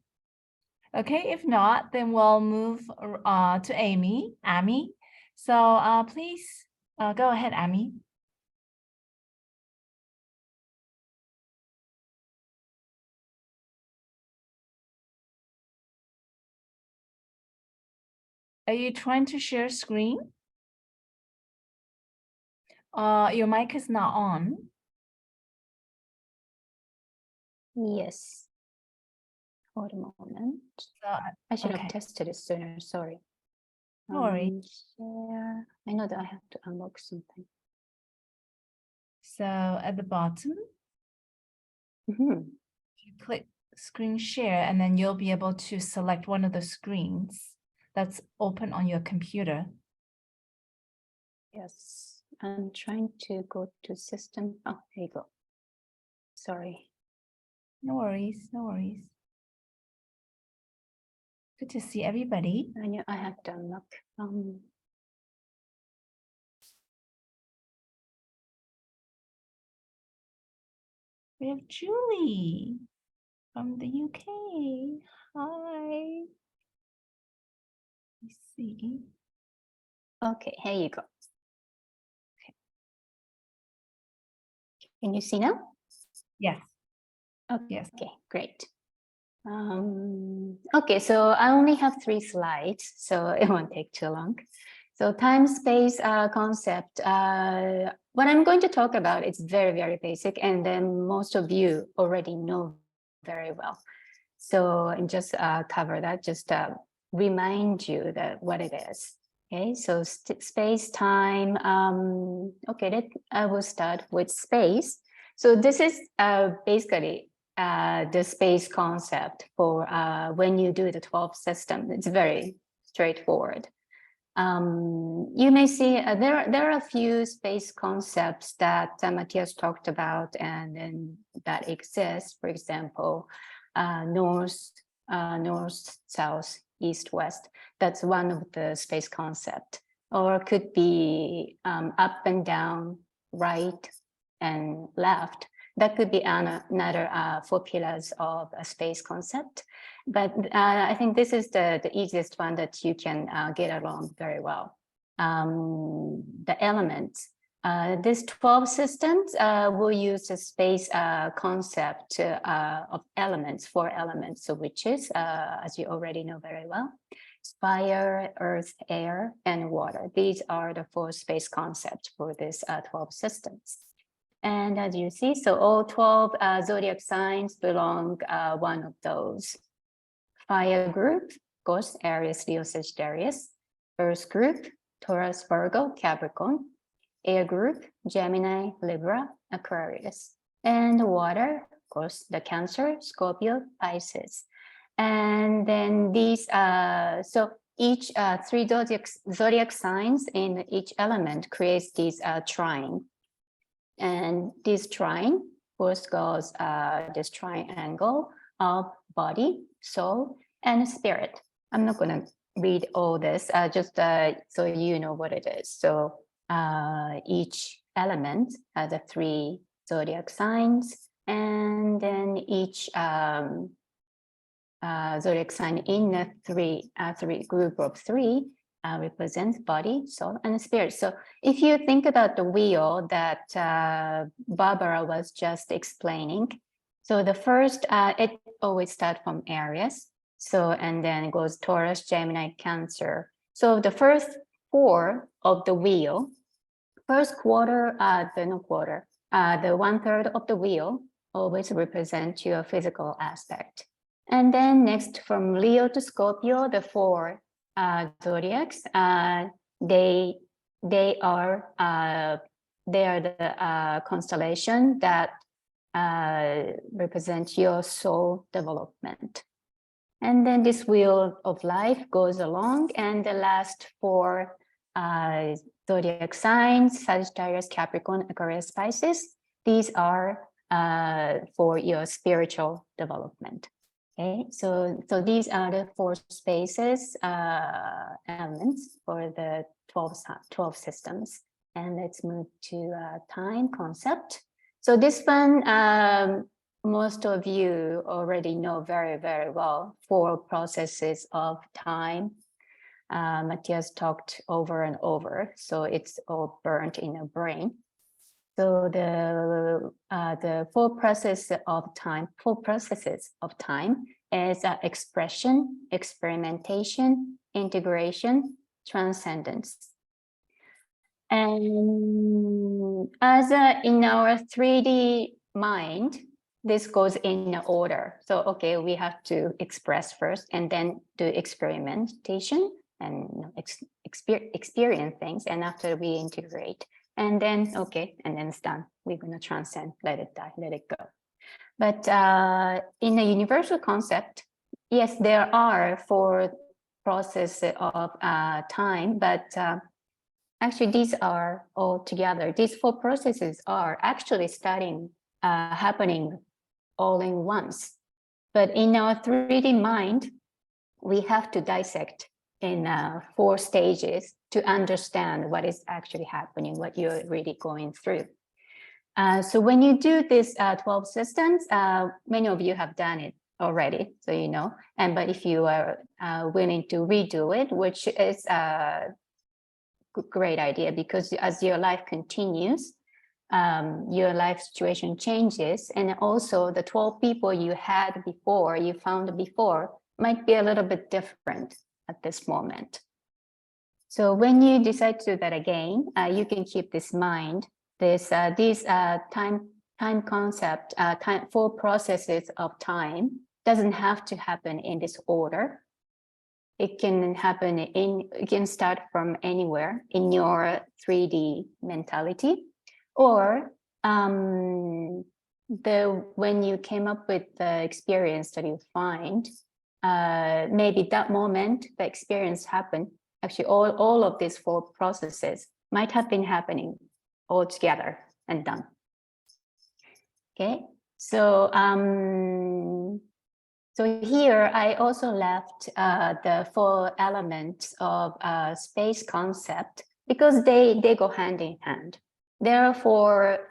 Okay, if not, then we'll move to Amy. So please go ahead, Amy. Are you trying to share screen? Your mic is not on. Yes. Hold a moment. I should have tested it sooner. Sorry. No worries. Share. I know that I have to unlock something. So at the bottom, you click screen share, and then you'll be able to select one of the screens that's open on your computer. Yes, I'm trying to go to system. Oh, there you go. Sorry. No worries, no worries. Good to see everybody. I know I have to unlock. We have Julie from the UK. Hi. Let's see. Okay, here you go. Okay. Can you see now? Yes. Okay, Yes. okay, great. Okay, so I only have 3 slides, so it won't take too long. So time-space concept, what I'm going to talk about is very, very basic, and then most of you already know very well. So and just cover that, just remind you that what it is. Okay, so space, time. Okay, I will start with space. So this is basically the space concept for when you do the 12 system. It's very straightforward. You may see there are a few space concepts that Matthias talked about and that exist. For example, north, south, east, west. That's one of the space concept, or could be up and down, right and left. That could be another 4 pillars of a space concept. But I think this is the easiest one that you can get along very well. The elements. These 12 systems will use the space concept of elements, 4 elements, so which is, as you already know very well, fire, earth, air, and water. These are the 4 space concepts for this 12 systems. And as you see, so all 12 zodiac signs belong one of those. Fire group, of course, Aries, Leo, Sagittarius. Earth group, Taurus, Virgo, Capricorn. Air group, Gemini, Libra, Aquarius. And water, of course, the Cancer, Scorpio, Pisces. And then these, so each 3 zodiac signs in each element creates these trine. And this trine first goes this triangle of body, soul, and spirit. I'm not going to read all this, just so you know what it is. So each element has the 3 zodiac signs, and then each zodiac sign in the three group of 3 represents body, soul, and spirit. So if you think about the wheel that Barbara was just explaining, so the first, it always starts from Aries. So, and then it goes Taurus, Gemini, Cancer. So the first 4 of the wheel, first quarter, the 1/3 of the wheel always represent your physical aspect. And then next from Leo to Scorpio, the 4 zodiacs, they are the constellation that represent your soul development. And then this wheel of life goes along, and the last 4 zodiac signs, Sagittarius, Capricorn, Aquarius, Pisces, these are for your spiritual development. Okay, so these are the 4 spaces, elements for the 12 systems. And let's move to time concept. So this one, most of you already know very, very well, 4 processes of time. Matthias talked over and over, so it's all burnt in your brain. So the 4 processes of time is expression, experimentation, integration, transcendence. And as in our 3D mind, this goes in order. So, okay, we have to express first and then do experimentation and experience things. And after we integrate, and then, okay, and then it's done. We're going to transcend, let it die, let it go. But in a universal concept, yes, there are 4 processes of time, but actually these are all together. These 4 processes are actually happening all in once. But in our 3D mind, we have to dissect in 4 stages to understand what is actually happening, what you're really going through. So when you do this 12 systems, many of you have done it already, so you know. But if you are willing to redo it, which is a great idea, because as your life continues, your life situation changes, and also the 12 people you had before, you found before, might be a little bit different at this moment. So when you decide to do that again, you can keep this in mind. These time concept, 4 processes of time doesn't have to happen in this order. It can happen it can start from anywhere in your 3D mentality, or when you came up with the experience that you find, maybe that moment the experience happened. Actually, all of these 4 processes might have been happening all together and done. Okay, so so here I also left the 4 elements of space concept, because they go hand in hand. There are four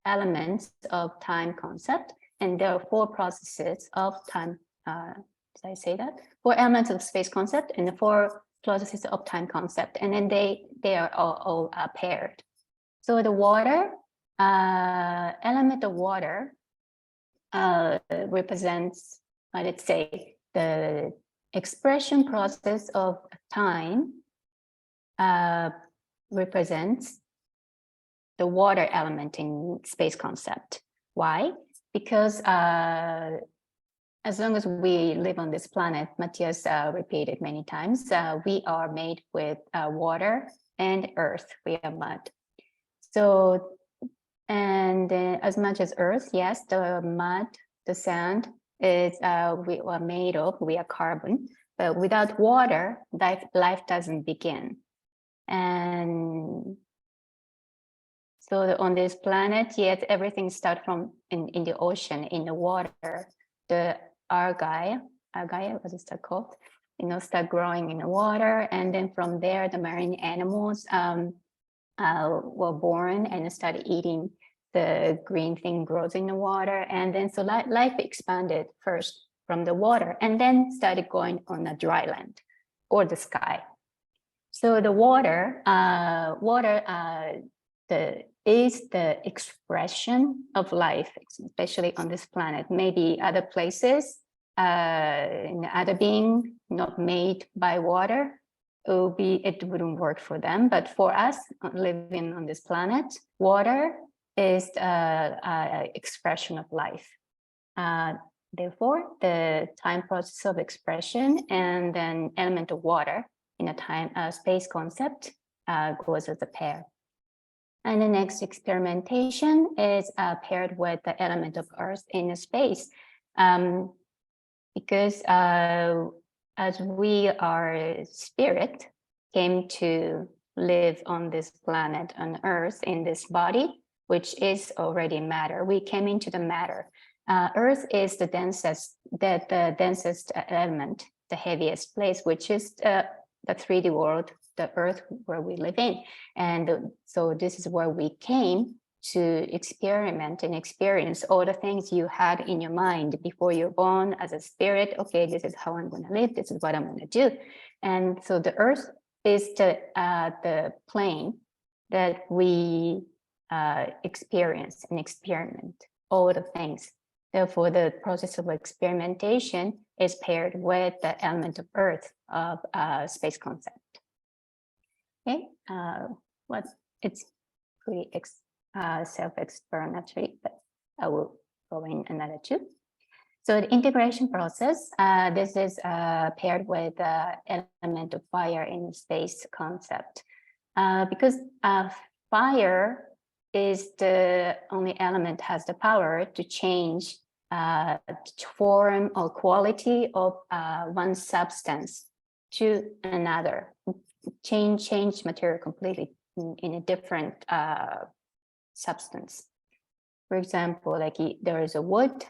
elements of time concept, and there are 4 processes of time. Did I say that? 4 elements of space concept and the 4 processes of time concept, and then they are all paired. So the water element of water represents, let's say, the expression process of time represents the water element in space concept. Why? Because as long as we live on this planet, Matthias repeated many times, we are made with water and earth. We are mud. So, and as much as earth, yes, the mud, the sand is we are made of, we are carbon, but without water, life doesn't begin. And so on this planet, yes, everything starts from in the ocean, in the water. The algae, what is that called? Start growing in the water, and then from there, the marine animals were born and started eating the green thing grows in the water, and then so life expanded first from the water, and then started going on the dry land or the sky. So the water, is the expression of life, especially on this planet. Maybe other places, in other being not made by water, it wouldn't work for them. But for us living on this planet, water is the expression of life. Therefore, the time process of expression and then element of water in a time space concept goes as a pair. And the next experimentation is paired with the element of earth in the space. Because as we are spirit, came to live on this planet, on earth, in this body, which is already matter. We came into the matter. Earth is the densest element, the heaviest place, which is the 3D world, the earth where we live in. And so this is where we came to experiment and experience all the things you had in your mind before you're born as a spirit. Okay, this is how I'm going to live. This is what I'm going to do. And so the earth is the plane that we experience and experiment all the things. Therefore, the process of experimentation is paired with the element of earth of space concept. Okay, it's pretty self-explanatory, but I will go in another 2. So the integration process, this is paired with the element of fire in space concept. Because fire is the only element has the power to change form or quality of one substance to another, change material completely in a different substance. For example, like there is a wood,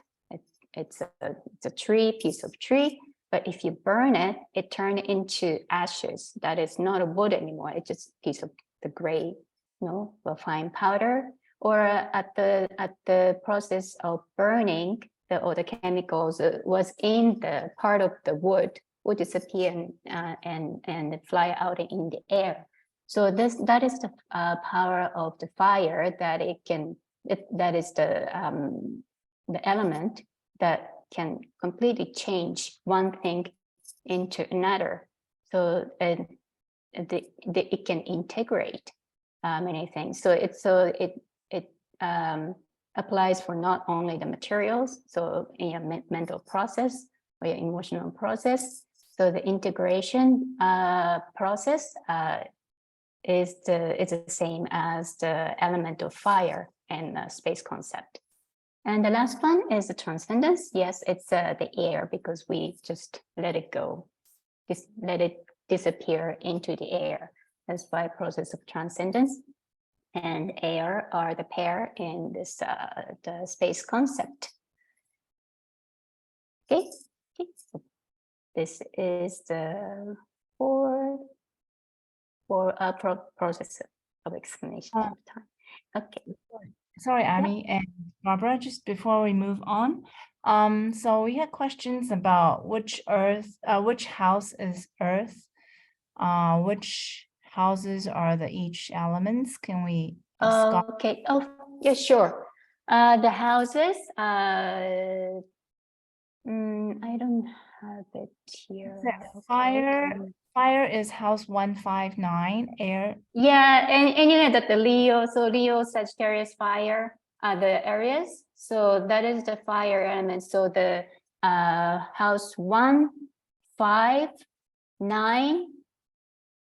it's a tree, piece of tree, But if you burn it, it turns into ashes. That is not a wood anymore. It's just a piece of the gray, the fine powder. Or at the process of burning, all the chemicals was in the part of the wood will disappear and fly out in the air. So that is the power of the fire, that that is the element that can completely change one thing into another. So it can integrate many things. So it applies for not only the materials, so in your mental process or your emotional process. So the integration process is the same as the element of fire and space concept. And the last one is the transcendence. Yes, it's the air, because we just let it go, just let it disappear into the air. That's why process of transcendence and air are the pair in this the space concept. Okay, so this is the process of explanation of time. Okay. Sorry, Amy and Barbara, just before we move on. So we had questions about which house is Earth, which houses are the each elements. Can we discuss? Okay. Oh, yeah, sure. The houses, I don't have it here. Okay. Fire is house 159, air. Yeah, and you know that the Leo, Sagittarius fire are the Aries. So that is the fire element. So the house 1, 5, 9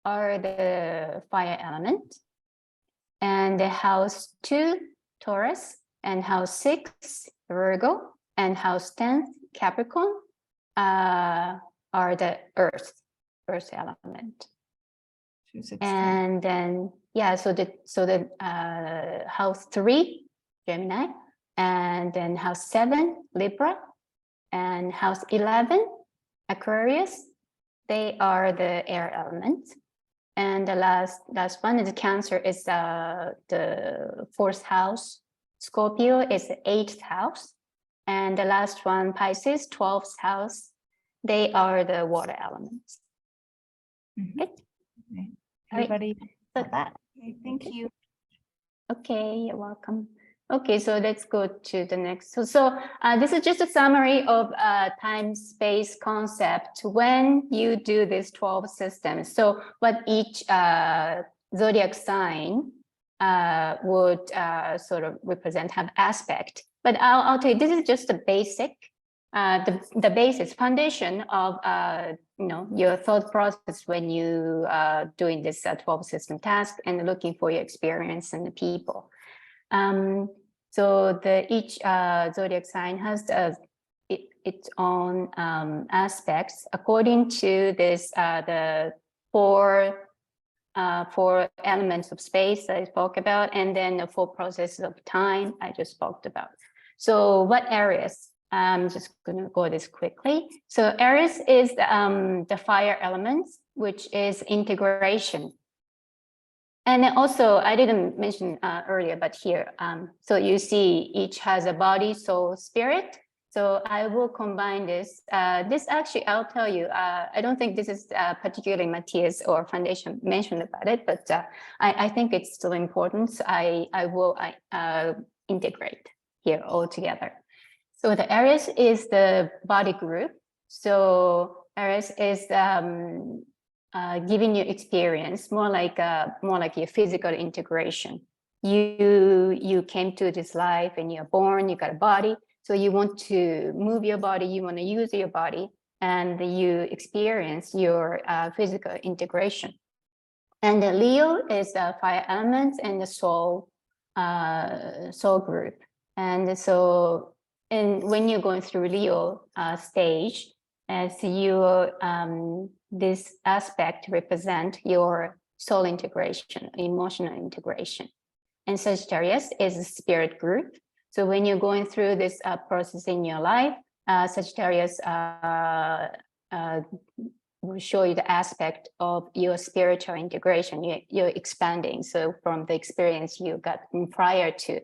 are the fire element. And the house 2, Taurus, and house 6, Virgo, and house 10, Capricorn are the earth element. And then so the house 3, Gemini, and then house 7, Libra, and house 11, Aquarius. They are the air element. And the last one is Cancer, is the 4th house. Scorpio is the 8th house. And the last one, Pisces, 12th house. They are the water elements. Okay. Everybody got that? Okay, thank you. Okay, you're welcome. Okay, so let's go to the next. So this is just a summary of time-space concept when you do this 12 systems. So what each zodiac sign would sort of represent, have aspect. But I'll tell you, this is just the basic, the basis, foundation of your thought process when you doing this 12 system task and looking for your experience and the people. So each zodiac sign has its own aspects according to this the four elements of space that I spoke about, and then the 4 processes of time I just spoke about. So what Aries? I'm just going to go this quickly. So Aries is the fire elements, which is integration. And then also, I didn't mention earlier, but here, so you see each has a body, soul, spirit. So I will combine this. This actually, I'll tell you, I don't think this is particularly Matthias or Foundation mentioned about it, but I think it's still important. So I will integrate here all together. So the Aries is the body group. So Aries is giving you experience, more like your physical integration. You came to this life and you're born, you got a body. So you want to move your body, you want to use your body, and you experience your physical integration. And the Leo is the fire elements and the soul group. And so when you're going through Leo stage, as you this aspect represent your soul integration, emotional integration. And Sagittarius is a spirit group. So when you're going through this process in your life, Sagittarius will show you the aspect of your spiritual integration. You're expanding. So from the experience you got prior to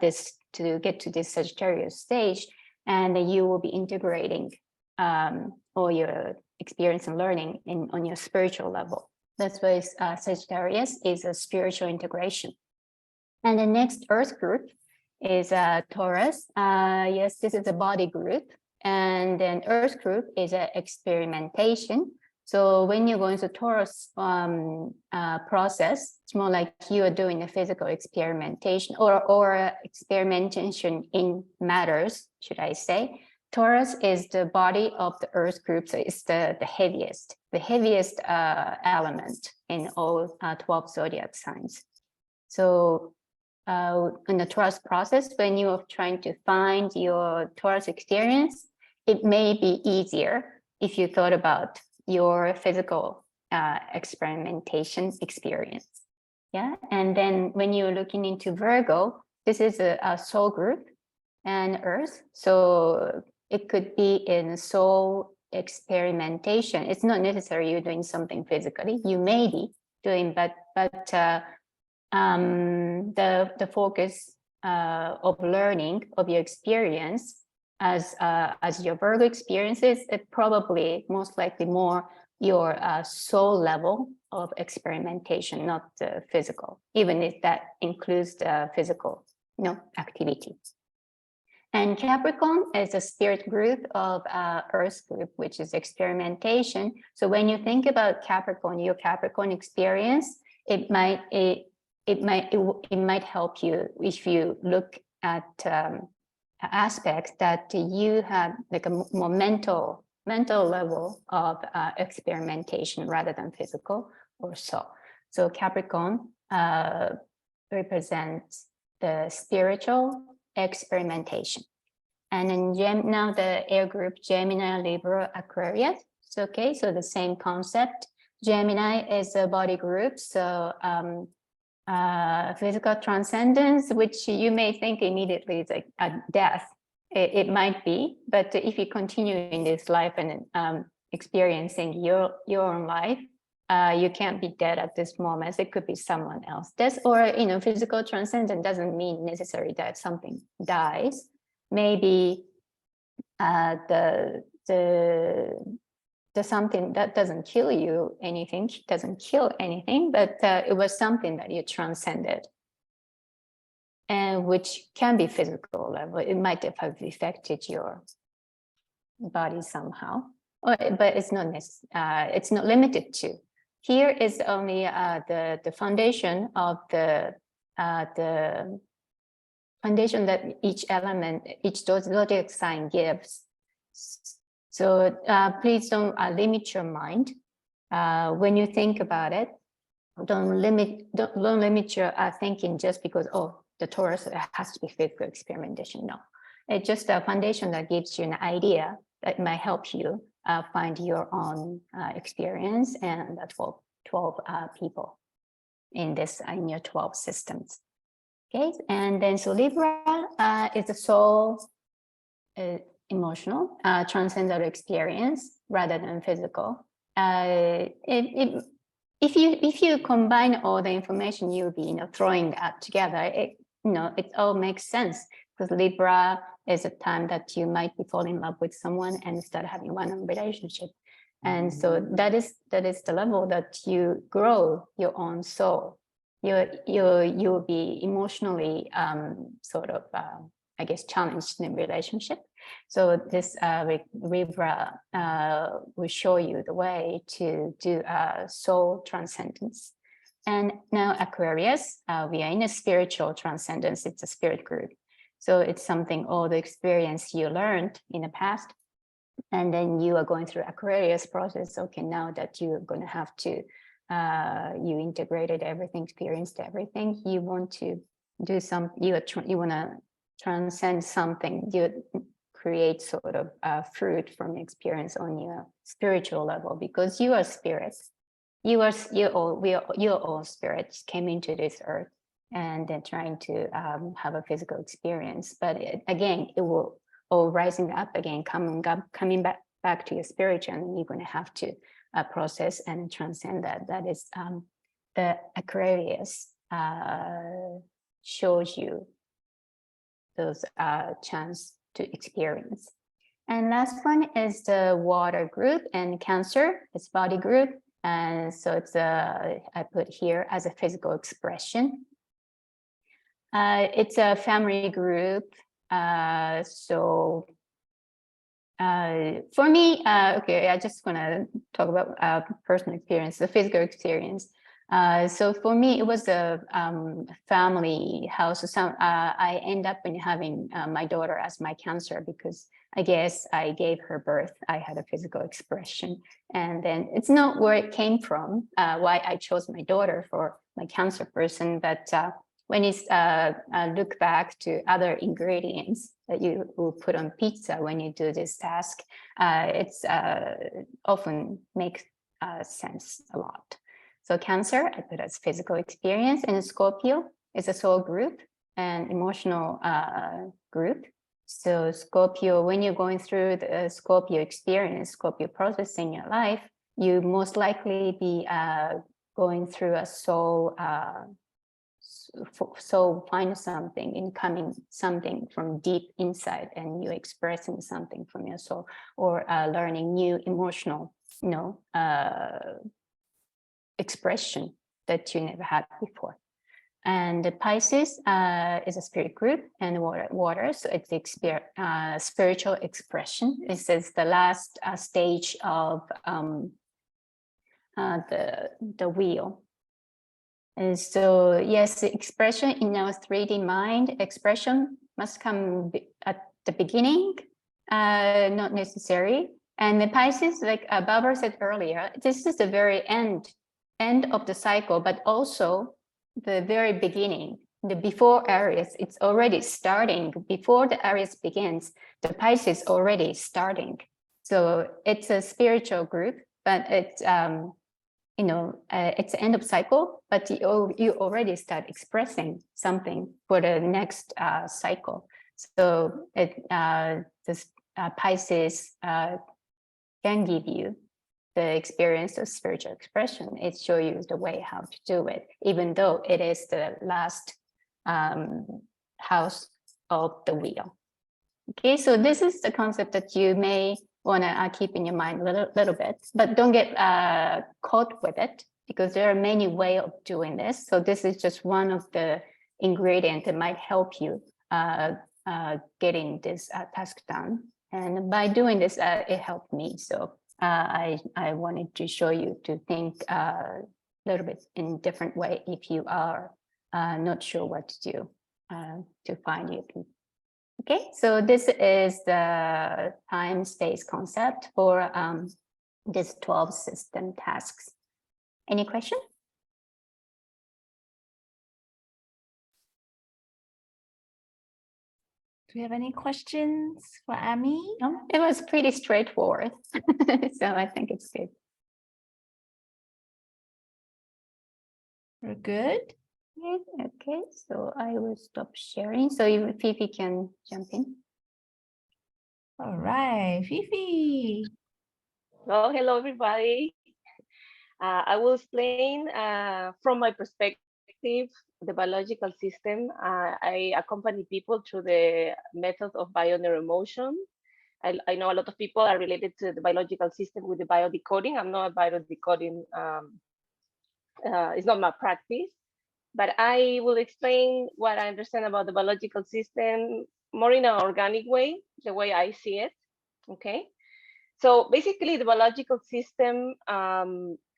this, to get to this Sagittarius stage, and then you will be integrating all your experience and learning on your spiritual level. That's why Sagittarius is a spiritual integration. And the next Earth group is Taurus. Yes, this is a body group. And then Earth group is an experimentation. So when you're going to Taurus process, it's more like you are doing a physical experimentation or experimentation in matters, should I say. Taurus is the body of the Earth group, so it's the heaviest element in all 12 zodiac signs. So in the Taurus process, when you are trying to find your Taurus experience, it may be easier if you thought about your physical experimentation experience. Yeah, and then when you're looking into Virgo, this is a soul group and Earth. So it could be in soul experimentation. It's not necessary you're doing something physically. You may be doing, but the focus of learning of your experience as your Virgo experiences, it probably most likely more your soul level of experimentation, not the physical, even if that includes the physical, activity. And Capricorn is a spirit group of Earth group, which is experimentation. So when you think about Capricorn, your Capricorn experience, it might help you if you look at aspects that you have like a more mental level of experimentation rather than physical or so. So Capricorn represents the spiritual experimentation. And then now the air group, Gemini, Libra, Aquarius. So, okay, so the same concept. Gemini is a body group, so physical transcendence, which you may think immediately is like a death. It might be, but if you continue in this life and experiencing your own life, you can't be dead at this moment. It could be someone else. Physical transcendence doesn't mean necessarily that something dies. Maybe the something that doesn't kill you anything, doesn't kill anything, but it was something that you transcended, and which can be physical level. It might have affected your body somehow, but it's not it's not limited to. Here is only the foundation of the foundation that each element, each zodiac sign gives. So please don't limit your mind when you think about it. Don't limit your thinking just because the Taurus has to be physical experimentation. No, it's just a foundation that gives you an idea that might help you find your own experience and the 12 people in your 12 systems. Okay, and then so Libra is the soul, emotional, transcendental experience rather than physical. If you combine all the information, you'll be throwing that together. It all makes sense, because Libra is a time that you might be falling in love with someone and start having one-on-one relationship, and so that is the level that you grow your own soul. You'll be emotionally I guess challenged in a relationship. So this Libra will show you the way to do soul transcendence. And now Aquarius, we are in a spiritual transcendence. It's a spirit group. So it's something, all the experience you learned in the past, and then you are going through Aquarius process. Okay, now that you're going to have to, you integrated everything, experienced everything, you want to do you want to transcend something, you create sort of fruit from experience on your spiritual level, because you are spirits. You're all spirits came into this earth and then trying to have a physical experience. But again, it will all rising up again, coming back back to your spiritual, and you're going to have to process and transcend that. That is the Aquarius shows you those chance to experience. And last one is the water group, and Cancer, it's body group. And so it's I put here as a physical expression. It's a family group. So for me, okay, I just want to talk about personal experience, the physical experience. So for me, it was a family house. So I end up in having my daughter as my Cancer because I guess I gave her birth. I had a physical expression, and then it's not where it came from, why I chose my daughter for my Cancer person, but when you look back to other ingredients that you will put on pizza when you do this task, it's often makes sense a lot. So Cancer, I put as physical experience, and Scorpio is a soul group and emotional group. So Scorpio, when you're going through the Scorpio experience, Scorpio process in your life, you most likely be going through a soul, find something, incoming something from deep inside, and you're expressing something from your soul, or learning new emotional, expression that you never had before. And the Pisces is a spirit group, and water, so it's the spiritual expression. This is the last stage of the wheel. And so, yes, the expression in our 3D mind, expression must come at the beginning, not necessary. And the Pisces, like Barbara said earlier, this is the very end of the cycle, but also the very beginning, the before Aries, it's already starting. Before the Aries begins, the Pisces already starting. So it's a spiritual group, but it's, it's the end of cycle, but you already start expressing something for the next cycle. So this Pisces can give you the experience of spiritual expression. It shows you the way how to do it, even though it is the last house of the wheel. Okay, so this is the concept that you may want to keep in your mind a little bit, but don't get caught with it, because there are many ways of doing this. So this is just one of the ingredients that might help you getting this task done. And by doing this, it helped me. So I wanted to show you to think a little bit in a different way if you are not sure what to do to find your people. Okay, so this is the time-space concept for this 12 system tasks. Any question? Do we have any questions for Ami? No, it was pretty straightforward. So I think it's good. We're good. Okay, so I will stop sharing. So if Fifi can jump in. All right, Fifi. Well, hello, everybody. I will explain from my perspective the biological system. I accompany people through the method of bio-neuroemotion. I know a lot of people are related to the biological system with the biodecoding. I'm not a biodecoding, it's not my practice, but I will explain what I understand about the biological system more in an organic way, the way I see it, okay? So basically the biological system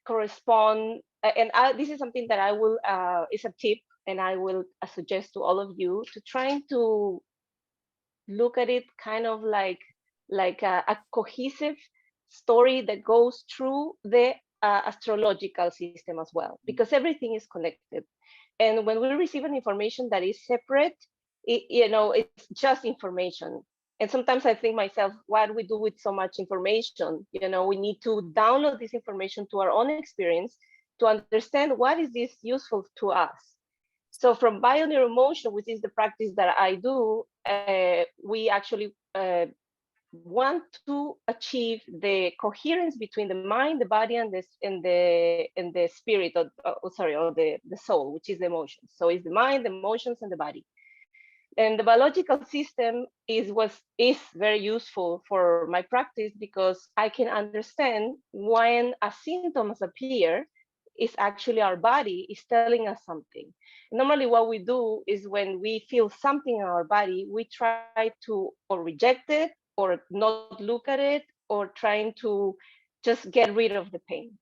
correspond, and this is something that I will, is a tip, and I will suggest to all of you to try to look at it kind of like a cohesive story that goes through the astrological system as well, because everything is connected. And when we receive an information that is separate, it's just information. And sometimes I think myself, what do we do with so much information? We need to download this information to our own experience to understand what is this useful to us. So from bio-neuroemotion, which is the practice that I do, we actually want to achieve the coherence between the mind, the body, and the spirit, or the soul, which is the emotions. So it's the mind, the emotions, and the body. And the biological system is very useful for my practice, because I can understand when a symptoms appear, is actually our body is telling us something. Normally what we do is, when we feel something in our body, we try to or reject it, or not look at it, or trying to just get rid of the pain.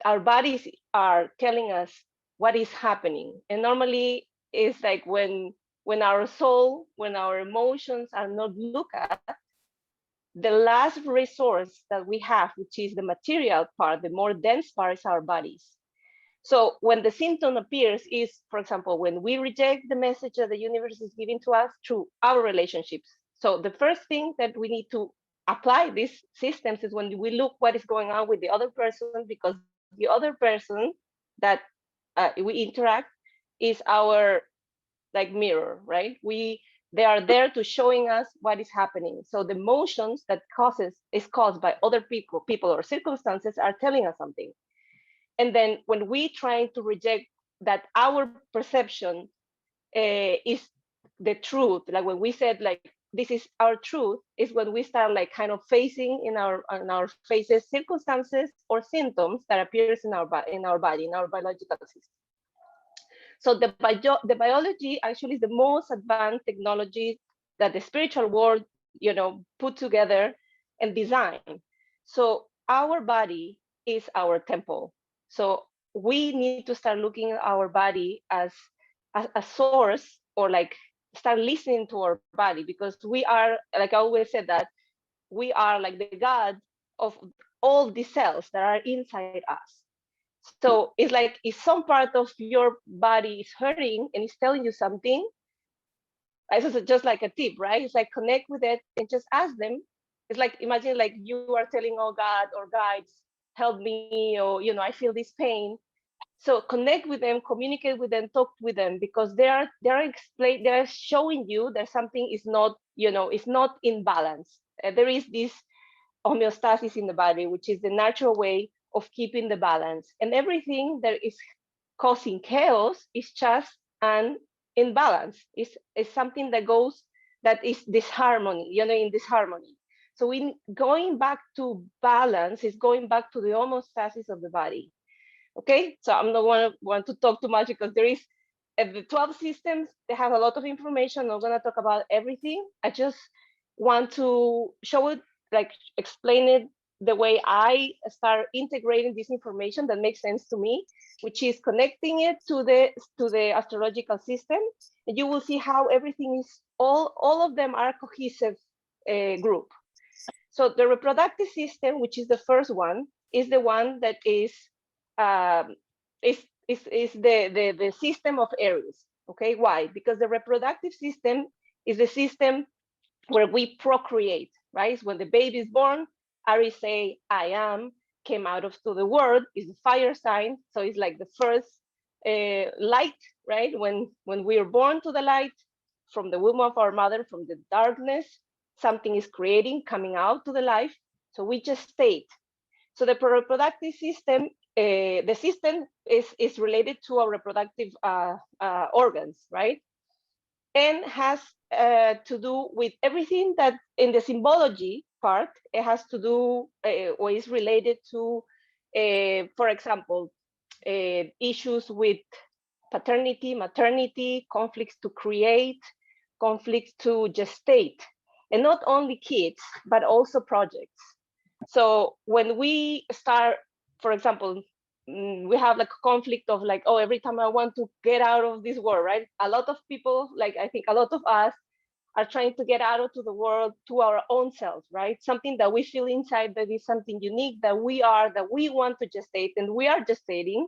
Our bodies are telling us what is happening. And normally it's like when our soul, when our emotions are not looked at, the last resource that we have, which is the material part, the more dense part, is our bodies. So when the symptom appears is, for example, when we reject the message that the universe is giving to us through our relationships. So the first thing that we need to apply these systems is when we look what is going on with the other person, because the other person that we interact is our like mirror, right? They are there to showing us what is happening. So the emotions that is caused by other people or circumstances are telling us something. And then when we try to reject that our perception is the truth, like when we said like this is our truth, is when we start like kind of facing in our faces circumstances or symptoms that appears in our body, in our biological system. So the biology actually is the most advanced technology that the spiritual world, put together and design. So our body is our temple. So we need to start looking at our body as a source, or like start listening to our body, because we are, like I always said, that we are like the God of all the cells that are inside us. So it's like if some part of your body is hurting and it's telling you something, it's just like a tip, right? It's like connect with it and just ask them. It's like, imagine like you are telling, oh God or guides, help me, or I feel this pain. So connect with them, communicate with them, talk with them, because they're showing you that something is not, is not in balance. There is this homeostasis in the body, which is the natural way of keeping the balance. And everything that is causing chaos is just an imbalance. It's something that is disharmony, in disharmony. So going back to balance is going back to the homeostasis of the body. Okay, so I'm not want to talk too much, because there is the 12 systems. They have a lot of information. I'm not going to talk about everything. I just want to show it, like explain it the way I start integrating this information that makes sense to me, which is connecting it to the astrological system. And you will see how everything is, all of them are a cohesive group. So the reproductive system, which is the first one, is the one that is the system of Aries. Okay, why? Because the reproductive system is the system where we procreate, right? When the baby is born, Aries say, I am, came out to the world, is the fire sign. So it's like the first light, right? When we are born to the light, from the womb of our mother, from the darkness, something is creating, coming out to the life. So we just state. So the reproductive system, the system is related to our reproductive organs, right? And has to do with everything that in the symbology part, it has to do or is related to, for example, issues with paternity, maternity, conflicts to create, conflicts to gestate, and not only kids, but also projects. So when we start, for example, we have like a conflict of like, oh, every time I want to get out of this world, right? A lot of people, like I think a lot of us are trying to get out of the world to our own selves, right? Something that we feel inside that is something unique that we want to gestate, and we are gestating,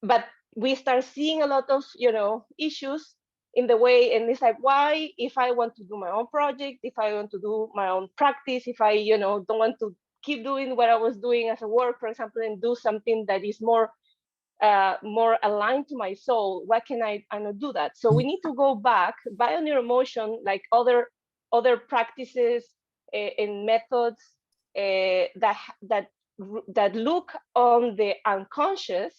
but we start seeing a lot of, issues in the way, and it's like, why, if I want to do my own project, if I want to do my own practice, if I, don't want to keep doing what I was doing as a work, for example, and do something that is more aligned to my soul, why can I not do that? So we need to go back, bio neuromotion, like other practices, and methods that look on the unconscious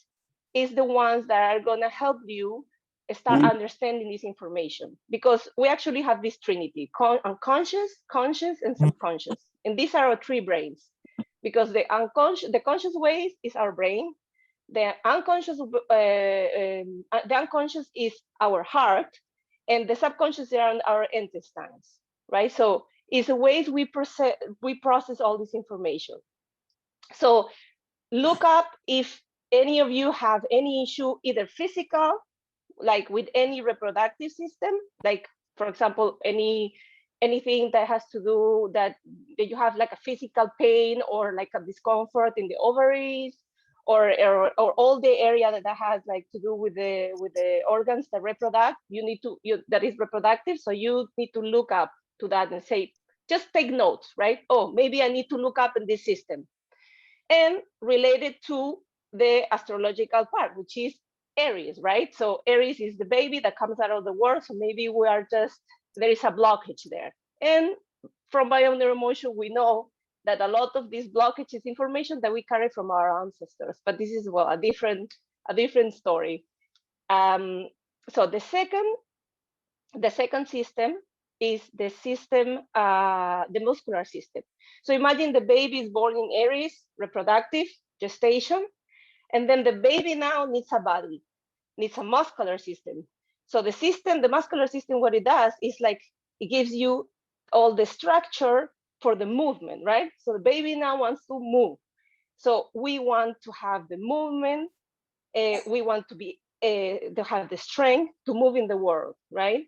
is the ones that are going to help you start understanding this information, because we actually have this trinity: unconscious, conscious, and subconscious. And these are our three brains, because the conscious ways is our brain, the unconscious is our heart, and the subconscious are our intestines, right? So it's the ways we process all this information. So look up if any of you have any issue, either physical, like with any reproductive system, like for example, anything that has to do that you have like a physical pain or like a discomfort in the ovaries, or all the area that has like to do with the organs that reproduce, that is reproductive. So you need to look up to that and say, just take notes, right? Oh, maybe I need to look up in this system. And related to the astrological part, which is Aries, right? So Aries is the baby that comes out of the world. So maybe we are there is a blockage there. And from bio-neuroemotion, we know that a lot of this blockage is information that we carry from our ancestors. But this is, well, a different story. So the second system is the system, the muscular system. So imagine the baby is born in Aries, reproductive, gestation, and then the baby now needs a body, needs a muscular system. So the muscular system, what it does is like, it gives you all the structure for the movement, right? So the baby now wants to move. So we want to have the movement, we want to have the strength to move in the world, right?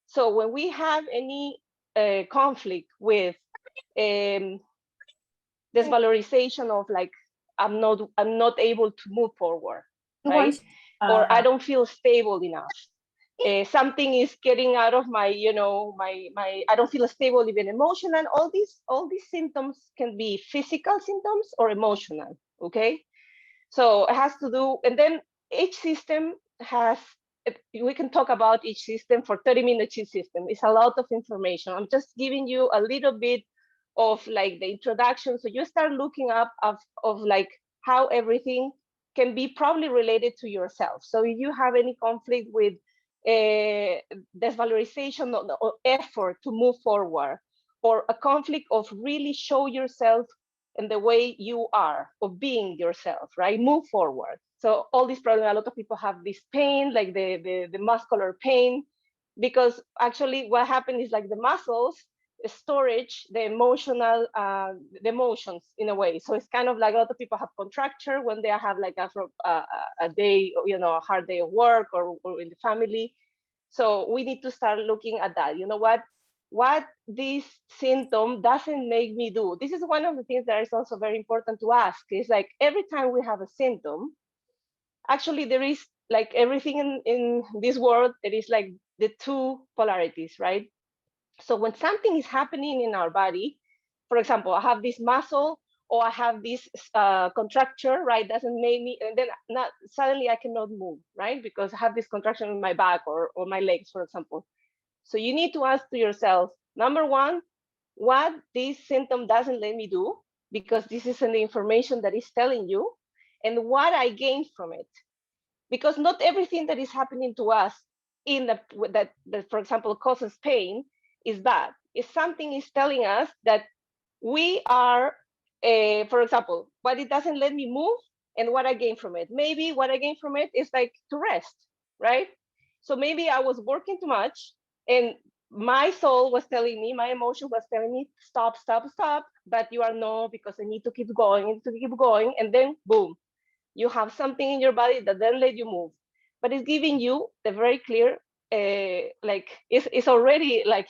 So when we have any conflict with desvalorization of like, I'm not able to move forward, right? Or I don't feel stable enough. Something is getting out of my, I don't feel stable, even emotional. All these symptoms can be physical symptoms or emotional, okay? So it has to do, and then each system has, we can talk about each system for 30 minutes. Each system is a lot of information. I'm just giving you a little bit of like the introduction. So you start looking up of like how everything can be probably related to yourself. So if you have any conflict with desvalorization or effort to move forward, or a conflict of really show yourself in the way you are, of being yourself, right? Move forward. So all these problems, a lot of people have this pain, like the muscular pain, because actually what happened is like the muscles storage the emotional, the emotions in a way. So it's kind of like a lot of people have contracture when they have like a day, a hard day of work or in the family. So we need to start looking at that. You know what this symptom doesn't make me do. This is one of the things that is also very important to ask. Is like every time we have a symptom, actually there is like everything in this world, there is like the two polarities, right? So when something is happening in our body, for example, I have this muscle or I have this contracture, right? Doesn't make me, and then suddenly I cannot move, right? Because I have this contraction in my back or my legs, for example. So you need to ask to yourself, number one, what this symptom doesn't let me do, because this isn't the information that is telling you, and what I gain from it. Because not everything that is happening to us that, for example, causes pain is bad. If something is telling us that we are, for example, but it doesn't let me move, and what I gain from it. Maybe what I gain from it is like to rest, right? So maybe I was working too much, and my soul was telling me, my emotion was telling me, stop, stop, stop, but you are no, because I need to keep going, and then boom, you have something in your body that then let you move. But it's giving you the very clear, like it's already like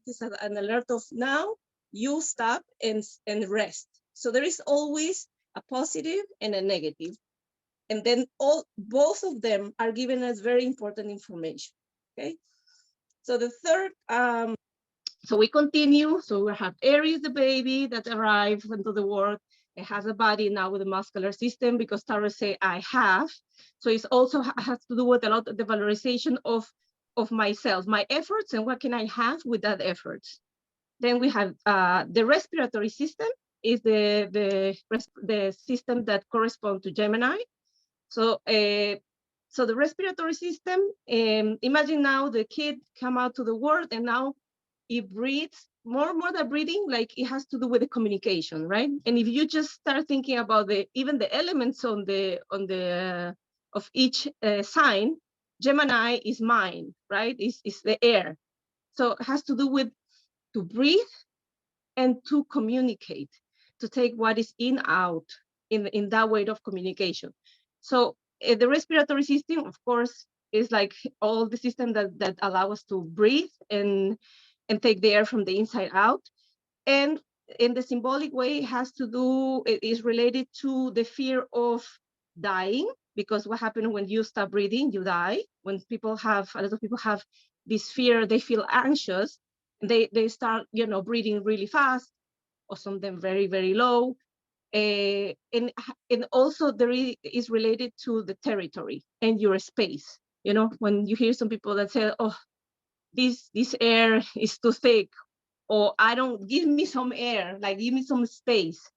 it's an alert of now you stop and rest. So there is always a positive and a negative, and then both of them are giving us very important information. Okay, so the third, so we continue. So we have Aries, the baby that arrives into the world. It has a body now with a muscular system, because Tarot say I have. So it also has to do with a lot of the valorization of myself, my efforts, and what can I have with that efforts. Then we have the respiratory system is the system that corresponds to Gemini. So, so the respiratory system, imagine now the kid come out to the world and now it breathes more than breathing, like it has to do with the communication, right? And if you just start thinking about even the elements on the of each sign, Gemini is mind, right? Is the air. So it has to do with to breathe and to communicate, to take what is in out in that way of communication. So the respiratory system, of course, is like all the system that allow us to breathe and take the air from the inside out. And in the symbolic way, it is related to the fear of dying, because what happens when you stop breathing, you die. When a lot of people have this fear, they feel anxious, they start, breathing really fast, or some of them very, very low. And also there is related to the territory and your space. When you hear some people that say, oh, this air is too thick, or I don't, give me some air, like give me some space.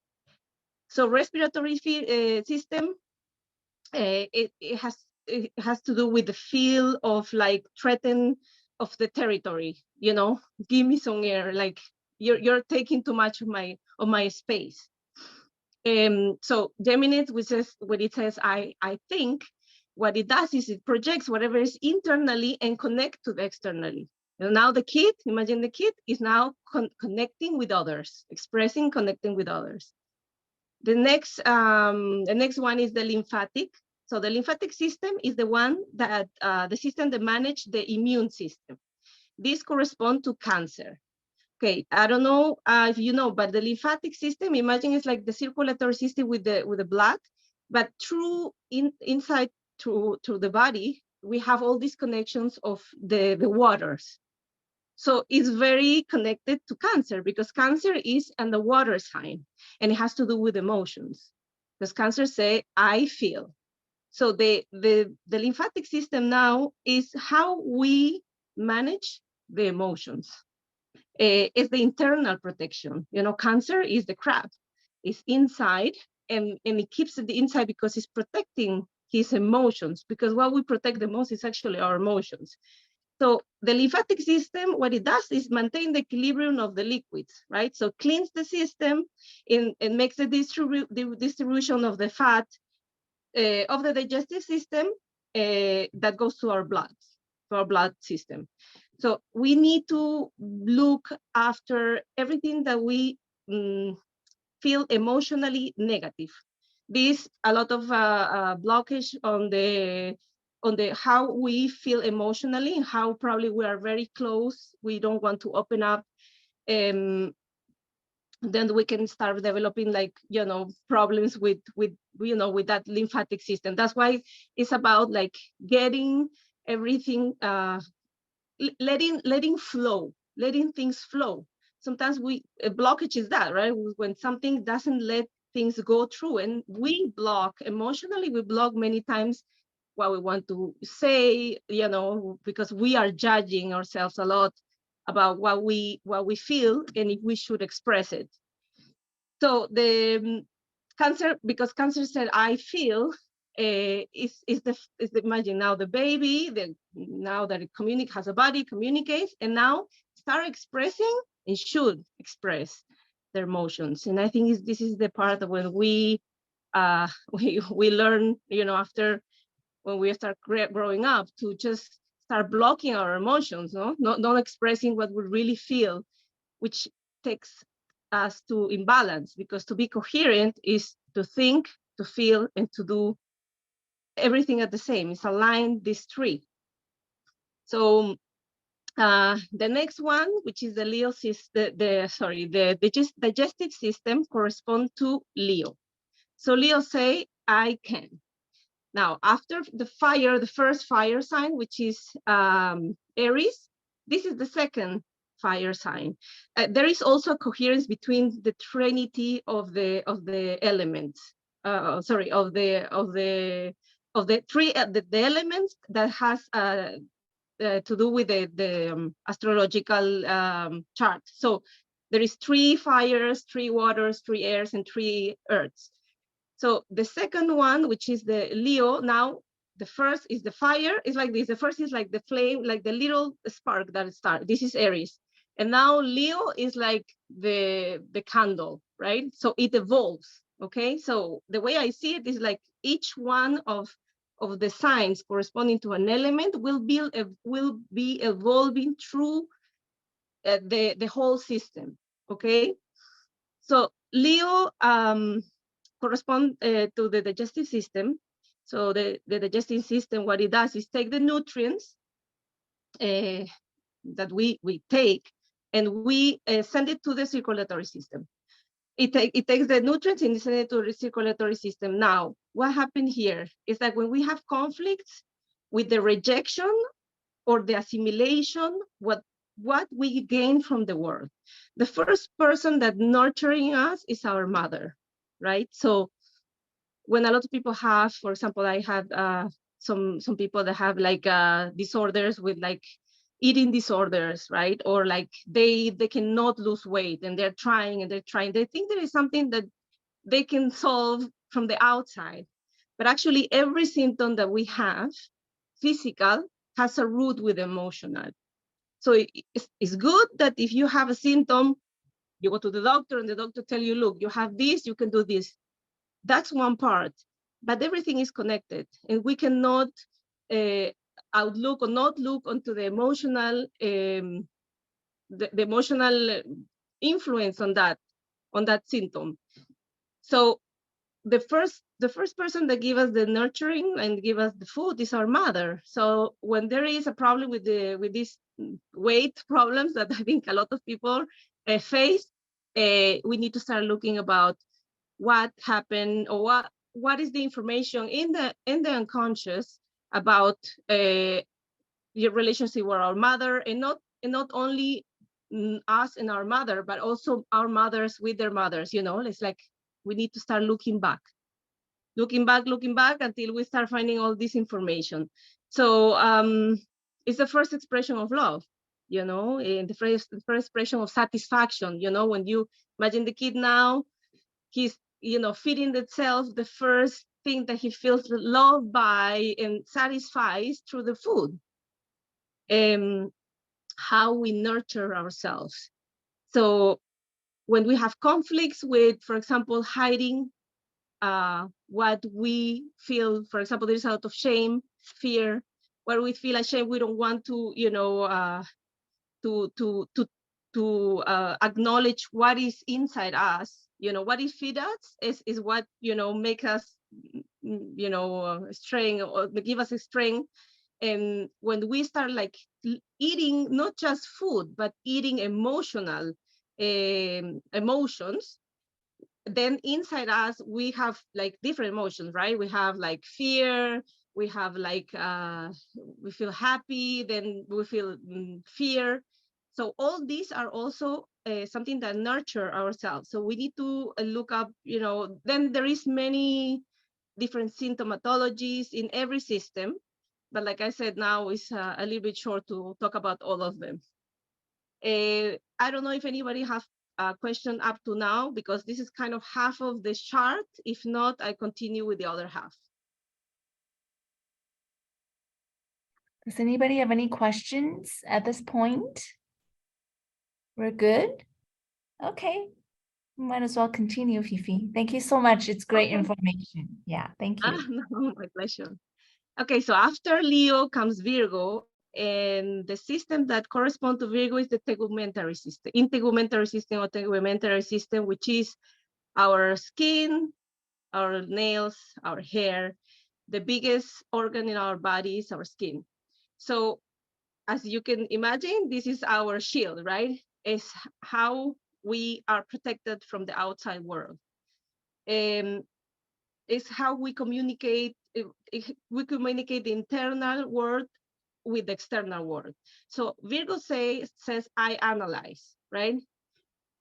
So respiratory system, it has to do with the feel of like threaten of the territory, give me some air, like you're taking too much of my space. So Gemini, when it says I think, what it does is it projects whatever is internally and connect to the externally. And now the kid, imagine the kid is now connecting with others, expressing, connecting with others. The next one is the lymphatic. So the lymphatic system is the one that the system that manages the immune system. This corresponds to Cancer. Okay, I don't know if you know, but the lymphatic system, imagine it's like the circulatory system with the blood, but inside through the body, we have all these connections of the waters. So it's very connected to Cancer, because Cancer is an the water sign, and it has to do with emotions. Because Cancer say, I feel. So the lymphatic system now is how we manage the emotions. It's the internal protection. Cancer is the crab. It's inside, and it keeps it inside because it's protecting his emotions, because what we protect the most is actually our emotions. So the lymphatic system, what it does is maintain the equilibrium of the liquids, right? So cleans the system and makes the distribution of the fat of the digestive system that goes to our blood system. So we need to look after everything that we feel emotionally negative. This a lot of blockage on the how we feel emotionally, how probably we are very close, we don't want to open up. Then we can start developing problems with that lymphatic system. That's why it's about like getting everything, letting things flow. Sometimes blockage is that, right? When something doesn't let things go through, and we block emotionally, we block many times what we want to say, because we are judging ourselves a lot about what we feel and if we should express it. So the Cancer, because Cancer said I feel, is imagine now the baby, now that it has a body, communicates, and now start expressing and should express their emotions. And I think this is the part of when we learn, after when we start growing up, to just start blocking our emotions, not expressing what we really feel, which takes us to imbalance, because to be coherent is to think, to feel, and to do everything at the same. It's aligned, these three. So the next one, which is the Leo system, the digestive system, correspond to Leo. So Leo say, I can. Now, after the first fire sign, which is Aries, this is the second fire sign. There is also coherence between the trinity of the elements. Of the three the elements that has to do with the astrological chart. So there is 3 fires, 3 waters, 3 airs, and 3 earths. So the second one, which is the Leo, now the first is the fire. It's like this. The first is like the flame, like the little spark that starts. This is Aries. And now Leo is like the candle, right? So it evolves, okay? So the way I see it is like each one of the signs corresponding to an element will be evolving through the whole system, okay? So Leo correspond to the digestive system. So the digestive system, what it does is take the nutrients that we take, and we send it to the circulatory system. It takes the nutrients and send it to the circulatory system. Now, what happened here is that when we have conflicts with the rejection or the assimilation, what we gain from the world. The first person that nurturing us is our mother, right? So when a lot of people have, for example, I have some people that have like disorders with like eating disorders, right? Or like they cannot lose weight and they're trying and they're trying. They think there is something that they can solve from the outside. But actually every symptom that we have, physical, has a root with emotional. So it's good that if you have a symptom, you go to the doctor and the doctor tell you, look, you have this, you can do this. That's one part, but everything is connected, and we cannot outlook or not look onto the emotional, the emotional influence on that symptom. So the first person that give us the nurturing and give us the food is our mother. So when there is a problem with these weight problems that I think a lot of people face, we need to start looking about what happened, or what is the information in the unconscious about your relationship with our mother, and not only us and our mother, but also our mothers with their mothers. You know, it's like we need to start looking back until we start finding all this information. So it's the first expression of love, you know, and the first expression of satisfaction. You know, when you imagine the kid now, he's, you know, feeding itself, the first thing that he feels loved by and satisfies through the food. How we nurture ourselves. So when we have conflicts with, for example, hiding what we feel, for example, there's a lot of shame, fear, where we feel ashamed, we don't want to, you know, to acknowledge what is inside us. You know, what is feed us is what, you know, make us, you know, strength, or give us a strength. And when we start like eating not just food, but eating emotional emotions, then inside us we have like different emotions, right? We have like fear, we have like we feel happy, then we feel fear. So all these are also something that nurture ourselves. So we need to look up, you know, then there is many different symptomatologies in every system, but like I said, now it's a little bit short to talk about all of them. I don't know if anybody has a question up to now, because this is kind of half of the chart. If not, I continue with the other half. Does anybody have any questions at this point? We're good? Okay. Might as well continue, Fifi. Thank you so much. It's great information. Yeah, thank you. No, my pleasure. Okay, so after Leo comes Virgo, and the system that corresponds to Virgo is the tegumentary system, integumentary system or tegumentary system, which is our skin, our nails, our hair. The biggest organ in our body is our skin. So as you can imagine, this is our shield, right? It's how we are protected from the outside world. It's how we communicate. We communicate the internal world with the external world. So Virgo says, I analyze, right?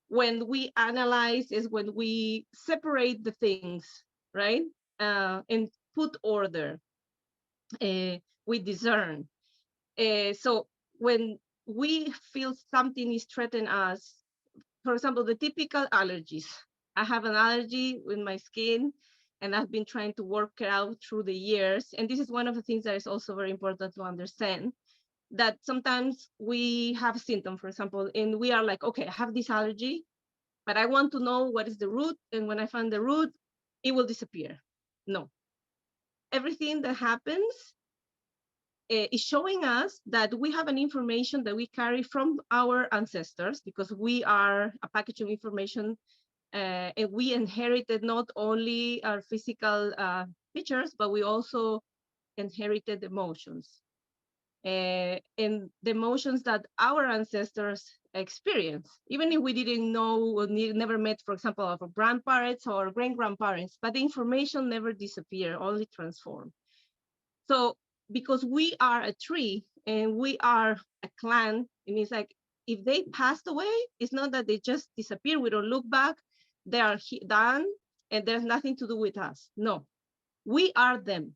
When we analyze is when we separate the things, right? And put order. We discern. So when we feel something is threatening us, for example, the typical allergies. I have an allergy with my skin, and I've been trying to work it out through the years. And this is one of the things that is also very important to understand, that sometimes we have symptoms, for example, and we are like, okay, I have this allergy, but I want to know what is the root. And when I find the root, it will disappear. No. Everything that happens is showing us that we have an information that we carry from our ancestors, because we are a package of information, and we inherited not only our physical features, but we also inherited emotions. And the emotions that our ancestors experience, even if we didn't know or never met, for example, our grandparents or great-grandparents, but the information never disappear, only transform. So because we are a tree and we are a clan, it means like if they passed away, it's not that they just disappear, we don't look back, they are done and there's nothing to do with us. No, we are them.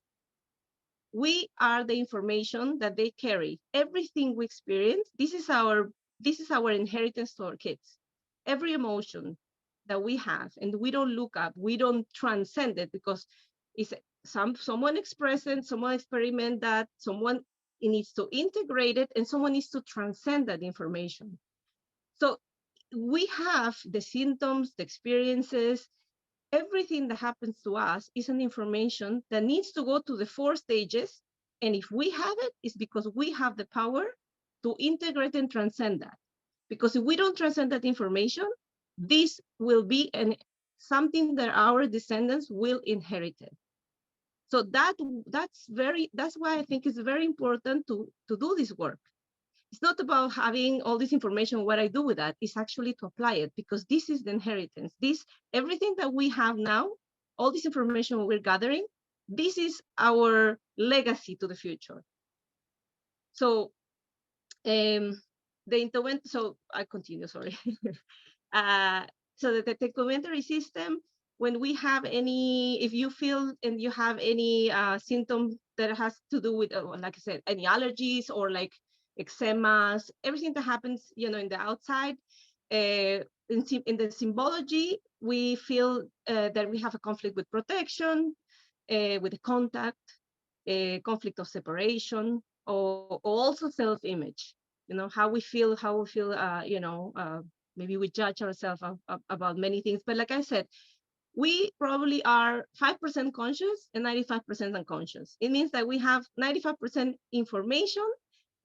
We are the information that they carry. Everything we experience, this is our inheritance to our kids. Every emotion that we have, and we don't look up, we don't transcend it, because it's someone express it, someone experiment that, someone needs to integrate it, and someone needs to transcend that information. So we have the symptoms, the experiences, everything that happens to us is an information that needs to go to the 4 stages. And if we have it, it's because we have the power to integrate and transcend that. Because if we don't transcend that information, this will be something that our descendants will inherit it. So that's why I think it's very important to do this work. It's not about having all this information, what I do with that, is actually to apply it, because this is the inheritance. Everything that we have now, all this information we're gathering, this is our legacy to the future. So so I continue, sorry. So the tegumentary system, when we have any, if you feel and you have any symptom that has to do with, like I said, any allergies or like eczemas, everything that happens, in the outside, in the symbology, we feel that we have a conflict with protection, with the contact, conflict of separation, or also self-image. How we feel, maybe we judge ourselves about many things. But like I said, we probably are 5% conscious and 95% unconscious. It means that we have 95% information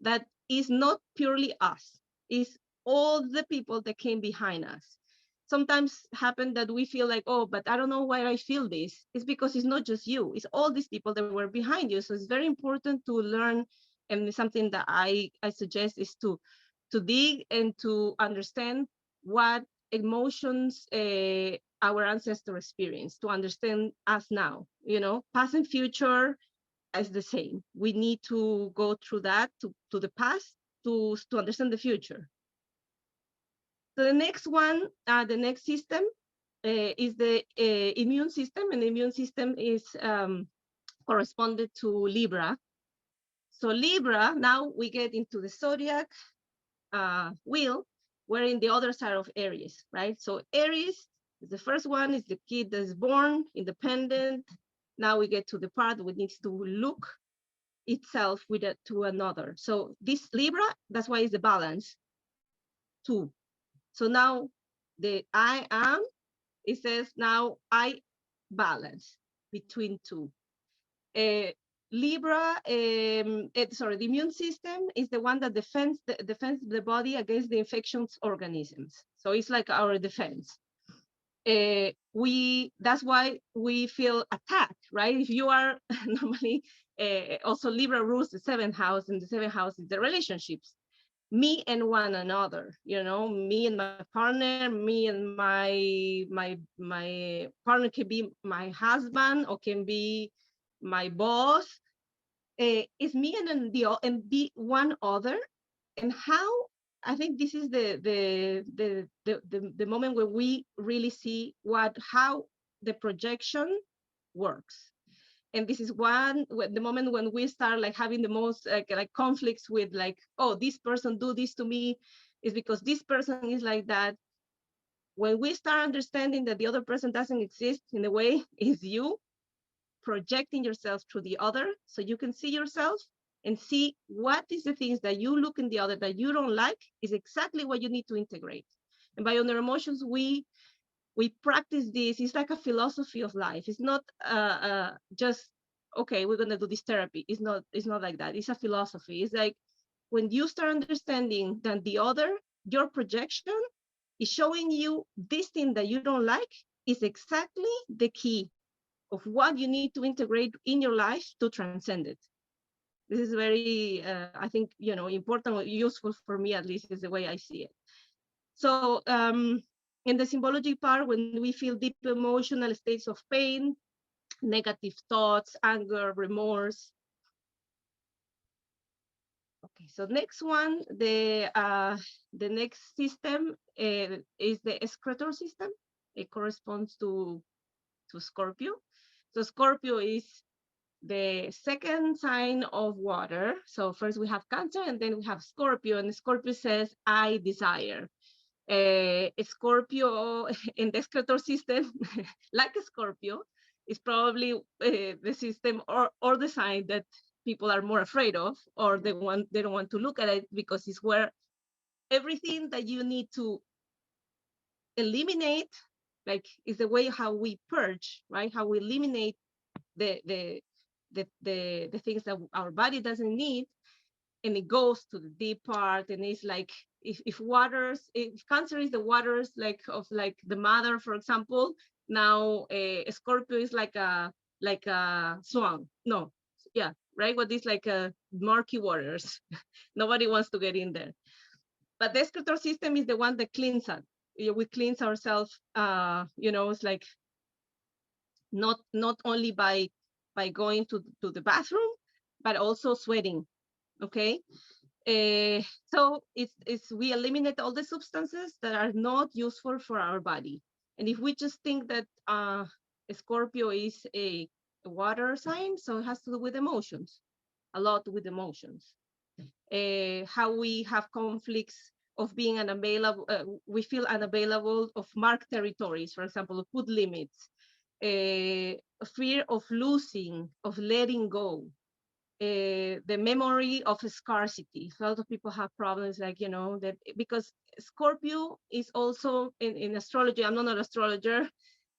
that is not purely us, it's all the people that came behind us. Sometimes happen that we feel like, oh, but I don't know why I feel this. It's because it's not just you, it's all these people that were behind you. So it's very important to learn, and something that I suggest is to dig and to understand what emotions our ancestors experienced, to understand us now. Past and future is the same. We need to go through that to the past to understand the future. So the next one, the next system is the immune system, and the immune system is corresponded to Libra. So Libra, now we get into the zodiac wheel. We're in the other side of Aries, right? So Aries is the first one, is the kid that's born, independent. Now we get to the part that needs to look itself to another. So this Libra, that's why it's the balance, 2. So now the I am, it says now I balance between 2. Libra, the immune system is the one that defends the body against the infectious organisms. So it's like our defense. That's why we feel attacked, right? If you are normally, also Libra rules the 7th house, and the 7th house is the relationships. Me and one another, me and my partner, me and my partner can be my husband or can be my boss. It's me and be one other. And how, I think this is the moment where we really see how the projection works. And this is the moment when we start like having the most like conflicts with like, oh, this person do this to me, is because this person is like that. when we start understanding that the other person doesn't exist in a way, is you projecting yourself to the other, so you can see yourself and see what is the things that you look in the other that you don't like, is exactly what you need to integrate. And by under emotions, we practice this. It's like a philosophy of life. It's not just, okay, we're gonna do this therapy. It's not like that. It's a philosophy. It's like when you start understanding that the other, your projection is showing you this thing that you don't like, is exactly the key of what you need to integrate in your life to transcend it. This is very, I think, important or useful for me, at least, is the way I see it. So in the symbology part, when we feel deep emotional states of pain, negative thoughts, anger, remorse. Okay, so next one, the next system is the excretor system. It corresponds to Scorpio. So Scorpio is the second sign of water. So first we have Cancer, and then we have Scorpio, and Scorpio says, I desire. Scorpio in the excretor system, like a Scorpio, is probably the system or the sign that people are more afraid of, or they don't want to look at it, because it's where everything that you need to eliminate, like, is the way how we purge, right? How we eliminate the things that our body doesn't need, and it goes to the deep part, and it's like, if Cancer is the waters, like of like the mother, for example, now Scorpio is like a swan. No, yeah, right. What is like a murky waters. Nobody wants to get in there. But the excretor system is the one that cleans us. We cleanse ourselves. It's like not only by going to the bathroom, but also sweating. Okay. So it's we eliminate all the substances that are not useful for our body. And if we just think that Scorpio is a water sign, so it has to do with emotions, a lot with emotions. How we have conflicts of being unavailable, we feel unavailable of marked territories, for example, put limits, fear of losing, of letting go, the memory of scarcity. A lot of people have problems, like, that, because Scorpio is also in astrology. I'm not an astrologer,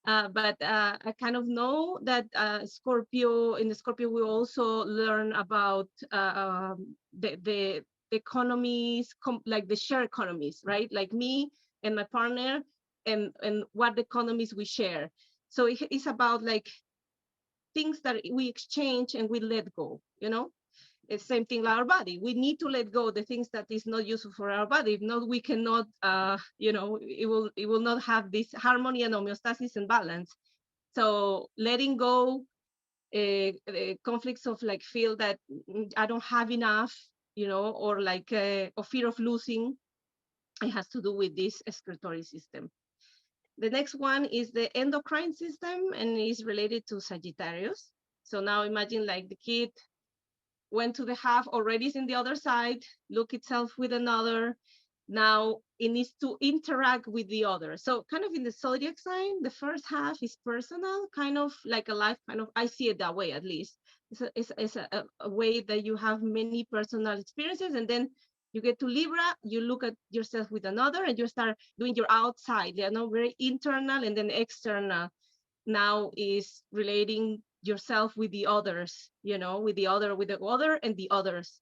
but I kind of know that Scorpio, in the Scorpio, we also learn about the economies, like the share economies, right? Like me and my partner, and what economies we share. So it's about like things that we exchange and we let go, It's same thing like our body. We need to let go the things that is not useful for our body. If not, we cannot, it will not have this harmony and homeostasis and balance. So letting go conflicts of like feel that I don't have enough, or like a fear of losing, it has to do with this excretory system. The next one is the endocrine system, and is related to Sagittarius. So now imagine like the kid went to the half, already is in the other side, look itself with another. Now it needs to interact with the other. So kind of in the zodiac sign, the first half is personal, kind of like a life, kind of, I see it that way at least. It's a way that you have many personal experiences, and then you get to Libra, you look at yourself with another, and you start doing your outside, very internal, and then external. Now is relating yourself with the others, with the other and the others.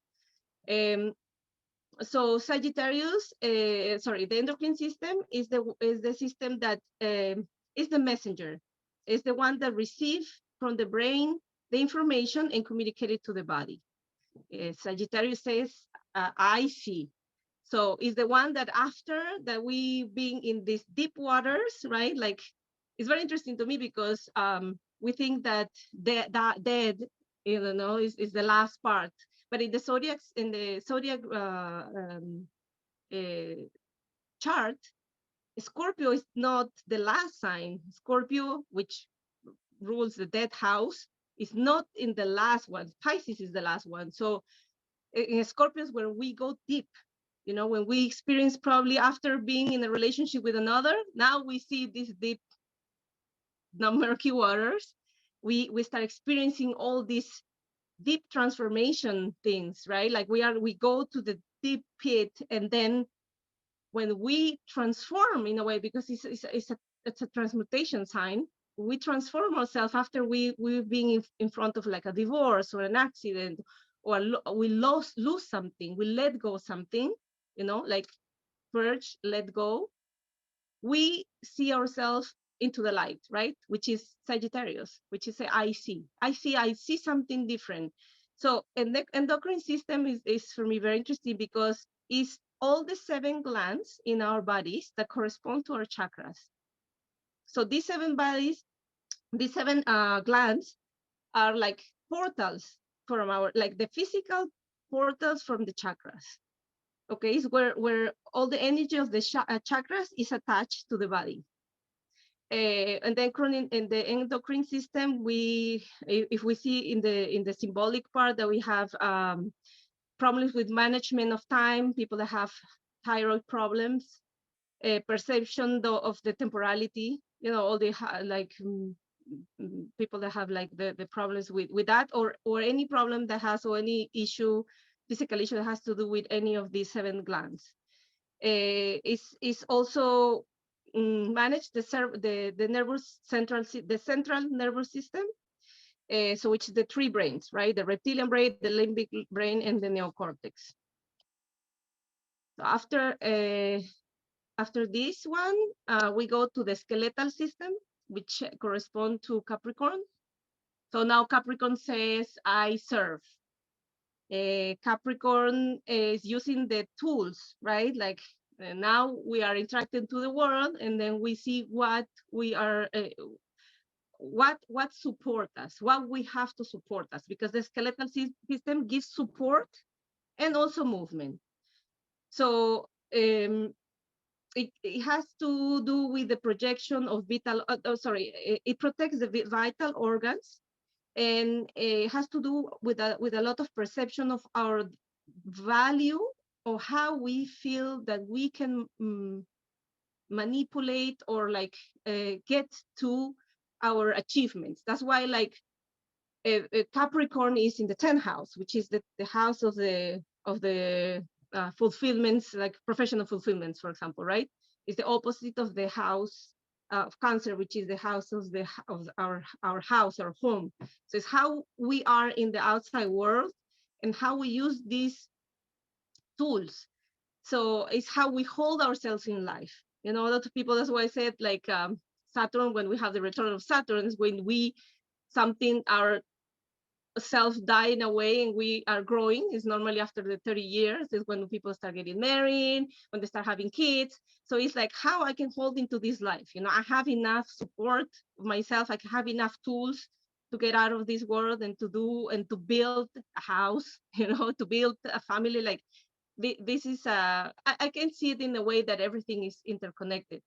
So Sagittarius, the endocrine system is the system that is the messenger, is the one that receives from the brain the information and communicate it to the body. Sagittarius says, I see. So it's the one that after that we being in these deep waters, right? Like, it's very interesting to me because we think that dead, is the last part. But in the zodiac chart, Scorpio is not the last sign. Scorpio, which rules the dead house, is not in the last one. Pisces is the last one. So in Scorpios, where we go deep, You know, when we experience probably after being in a relationship with another, now we see this deep, murky waters. We start experiencing all these deep transformation things, right? Like we go to the deep pit, and then when we transform in a way, because it's a transmutation sign, we transform ourselves after we've been in front of like a divorce or an accident, or we lose something, we let go something, you know, like purge, let go. We see ourselves into the light, right? Which is Sagittarius, which is I see something different. So, and the endocrine system is for me very interesting, because it's all the 7 glands in our bodies that correspond to our chakras. So these 7 glands are like portals from our, like the physical portals from the chakras. Okay, it's where all the energy of the chakras is attached to the body. And then in the endocrine system, if we see in the symbolic part that we have problems with management of time, people that have thyroid problems, perception of the temporality, you know, all the people that have like the problems with that, or any problem that has, or any issue, physical issue that has to do with any of these 7 glands. Is also manage the nervous the central nervous system, so which is the 3 brains, right? The reptilian brain, the limbic brain, and the neocortex. So after this one, we go to the skeletal system, which correspond to Capricorn. So now Capricorn says, I serve. Capricorn is using the tools, right? Like now we are interacting to the world, and then we see what we are, what support us, what we have to support us, because the skeletal system gives support and also movement. So it has to do with the projection of vital, it protects the vital organs, and it has to do with a lot of perception of our value, or how we feel that we can manipulate or like get to our achievements. That's why like Capricorn is in the 10th house, which is the house of the fulfillments, like professional fulfillments, for example, right? It's the opposite of the house of Cancer, which is the house of our house, our home. So it's how we are in the outside world and how we use these tools. So it's how we hold ourselves in life. You know, a lot of people, that's why I said like Saturn, when we have the return of Saturn, is when our self die in a way and we are growing. Is normally after the 30 years is when people start getting married, when they start having kids. So it's like how I can hold into this life. You know, I have enough support of myself. I have enough tools to get out of this world and to do and to build a house, you know, to build a family. Like this is I can see it in a way that everything is interconnected.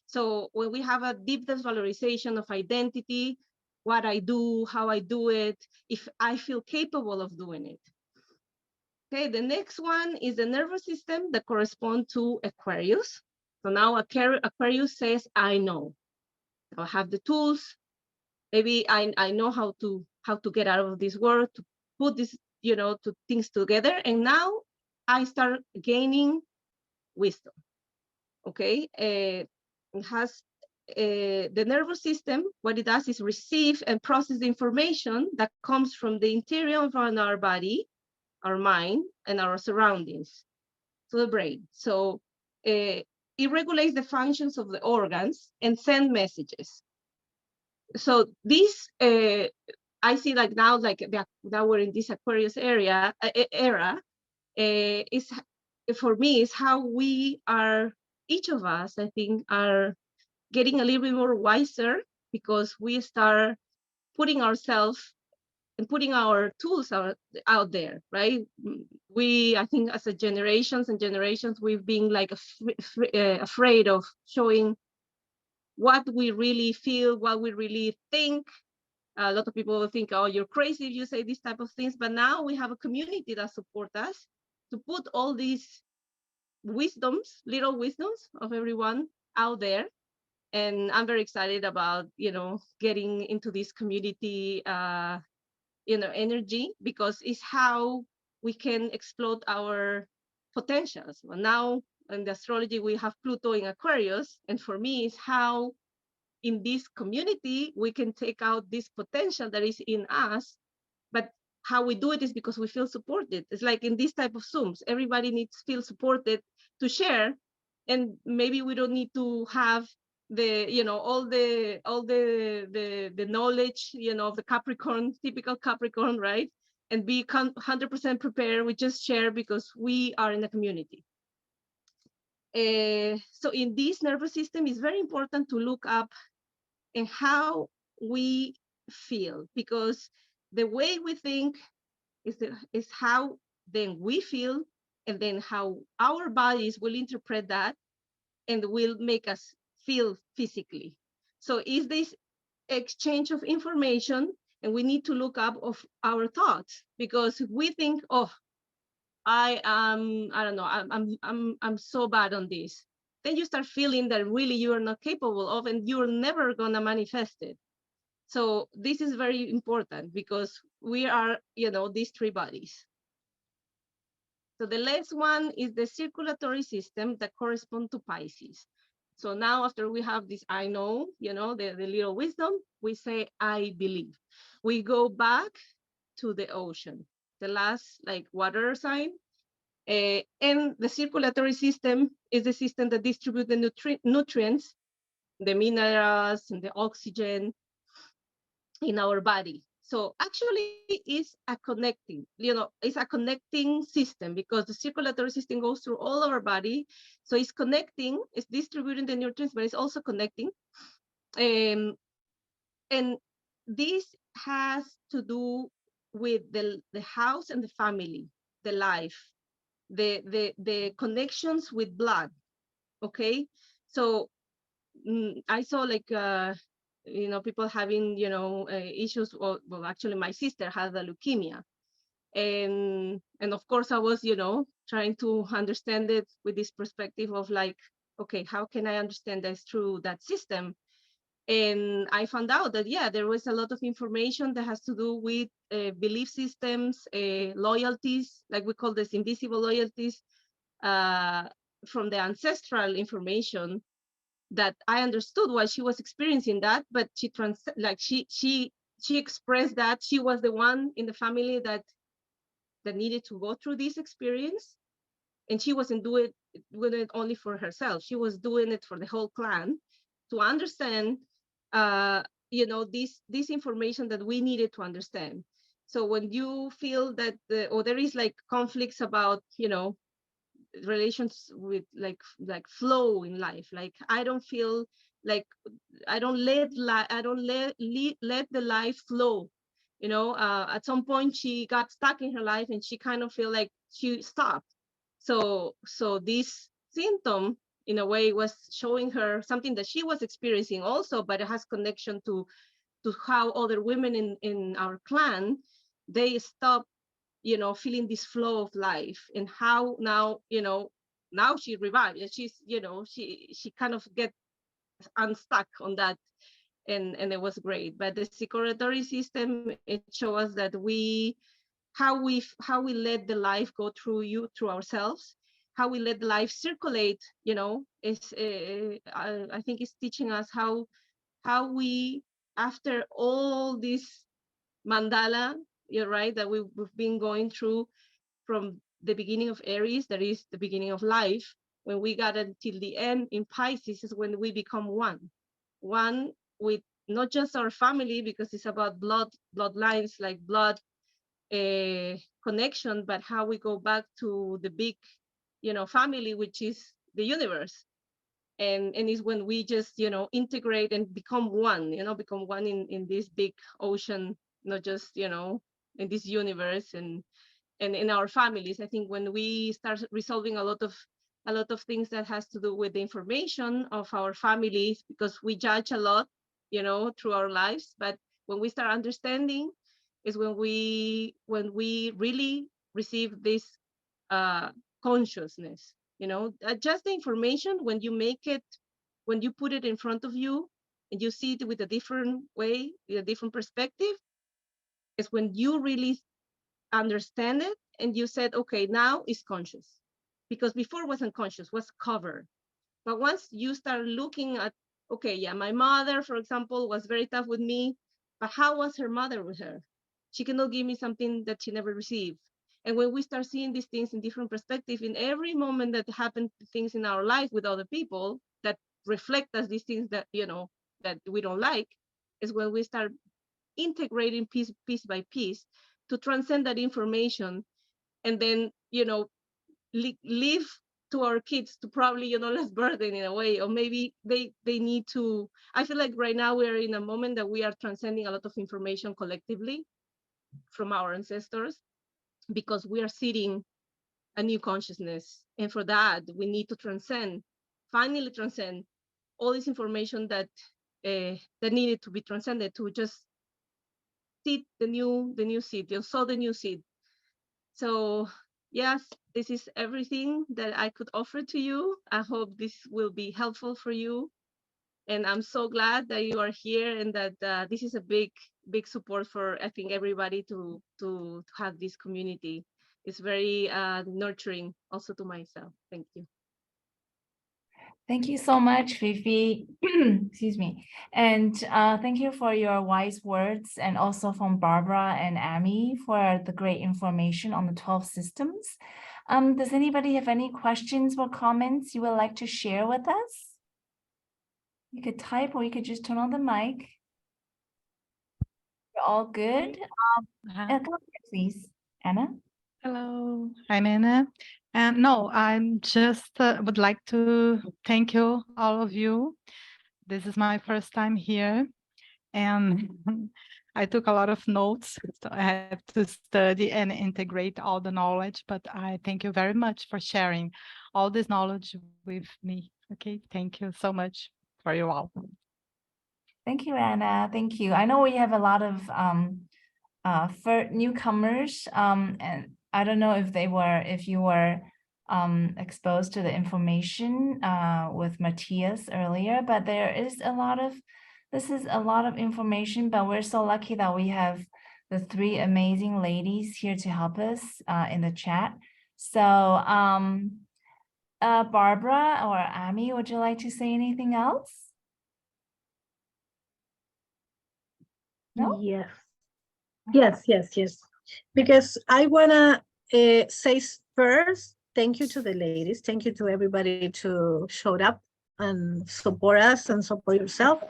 So when we have a deep valorization of identity, what I do, how I do it, if I feel capable of doing it. Okay, the next one is the nervous system that corresponds to Aquarius. So now Aquarius says, I know. I have the tools. Maybe I know how to get out of this world, to put this, you know, to things together. And now I start gaining wisdom. Okay, it has the nervous system. What it does is receive and process the information that comes from the interior of our body, our mind, and our surroundings to the brain. So it regulates the functions of the organs and send messages. So this I see like now, like that we're in this Aquarius era, is for me is how we are, each of us, I think, are getting a little bit more wiser, because we start putting ourselves and putting our tools out there, right? I think as a generations and generations, we've been like afraid of showing what we really feel, what we really think. A lot of people will think, oh, you're crazy if you say these type of things. But now we have a community that support us to put all these wisdoms, little wisdoms of everyone out there. And I'm very excited about, getting into this community, energy, because it's how we can explode our potentials. Well, now in the astrology, we have Pluto in Aquarius. And for me, it's how in this community, we can take out this potential that is in us, but how we do it is because we feel supported. It's like in this type of Zooms, everybody needs to feel supported to share, and maybe we don't need to have all the knowledge, of the Capricorn, typical Capricorn, right? And be 100% prepared. We just share because we are in a community. So in this nervous system, it's very important to look up and how we feel, because the way we think is how then we feel, and then how our bodies will interpret that and will make us feel physically. So is this exchange of information, and we need to look up of our thoughts, because if we think, oh, I don't know, I'm so bad on this, then you start feeling that really you are not capable of, and you're never gonna manifest it. So this is very important, because we are, these three bodies. So the last one is the circulatory system that correspond to Pisces. So now after we have this, I know, the little wisdom, we say, I believe. We go back to the ocean, the last water sign. And the circulatory system is the system that distributes the nutrients, the minerals and the oxygen in our body. So actually it's a connecting system, because the circulatory system goes through all our body. So it's connecting, it's distributing the nutrients, but it's also connecting. And this has to do with the house and the family, the life, the connections with blood. Okay. So I saw people having, issues. Well, actually, my sister has a leukemia. And of course, I was, trying to understand it with this perspective of okay, how can I understand this through that system? And I found out that, yeah, there was a lot of information that has to do with belief systems, loyalties, like we call this invisible loyalties, from the ancestral information, that I understood why she was experiencing that, but she expressed that she was the one in the family that needed to go through this experience, and she wasn't doing it only for herself. She was doing it for the whole clan, to understand, this information that we needed to understand. So when you feel that there is conflicts about, relations with flow in life, I don't feel I don't let the life flow. At some point she got stuck in her life, and she kind of feel like she stopped. So this symptom in a way was showing her something that she was experiencing also, but it has connection to how other women in our clan, they stop feeling this flow of life, and how now now she revived. She's she kind of get unstuck on that, and it was great. But the circulatory system, it shows us that how we let the life go through ourselves, how we let life circulate. Is I think it's teaching us how we, after all this mandala, you're right, that we've been going through from the beginning of Aries, that is the beginning of life, when we got until the end in Pisces, is when we become one with not just our family, because it's about bloodlines, like blood connection, but how we go back to the big, family, which is the universe. And is when we just, integrate and become one, in this big ocean, not just, in this universe, and in our families. I think when we start resolving a lot of things that has to do with the information of our families, because we judge a lot, through our lives. But when we start understanding, is when we really receive this consciousness You know, just the information, when you make it, when you put it in front of you and you see it with a different way, with a different perspective, is when you really understand it and you said, okay, now it's conscious. Because before it wasn't conscious, was covered. But once you start looking at, okay, yeah, my mother, for example, was very tough with me, but how was her mother with her? She cannot give me something that she never received. And when we start seeing these things in different perspective, in every moment that happen things in our life with other people that reflect us these things that, you know, that we don't like, is when we start integrating piece by piece to transcend that information, and then, you know, leave to our kids to probably, you know, less burden in a way, or maybe they need to. I feel like right now we're in a moment that we are transcending a lot of information collectively from our ancestors, because we are seeding a new consciousness, and for that we need to transcend, finally transcend all this information that that needed to be transcended, to just seed the new seed, you sow the new seed. So yes, this is everything that I could offer to you. I hope this will be helpful for you. And I'm so glad that you are here, and that this is a big support for, I think, everybody to have this community. It's very nurturing also to myself. Thank you. Thank you so much, Fifi. Excuse me. And thank you for your wise words, and also from Barbara and Amy for the great information on the 12 systems. Does anybody have any questions or comments you would like to share with us? You could type, or you could just turn on the mic. You're all good. Come here, please, Anna. Hello, I'm Anna. And no, I'm just would like to thank you, all of you. This is my first time here, and I took a lot of notes, so I have to study and integrate all the knowledge, but I thank you very much for sharing all this knowledge with me. Okay, thank you so much for you all. Thank you, Anna. Thank you. I know we have a lot of for newcomers, and I don't know if you were exposed to the information with Matthias earlier, but this is a lot of information, but we're so lucky that we have the three amazing ladies here to help us in the chat. So Barbara or Amy, would you like to say anything else? No? Yes. Yes. Because I wanna say first, thank you to the ladies. Thank you to everybody to showed up and support us and support yourself.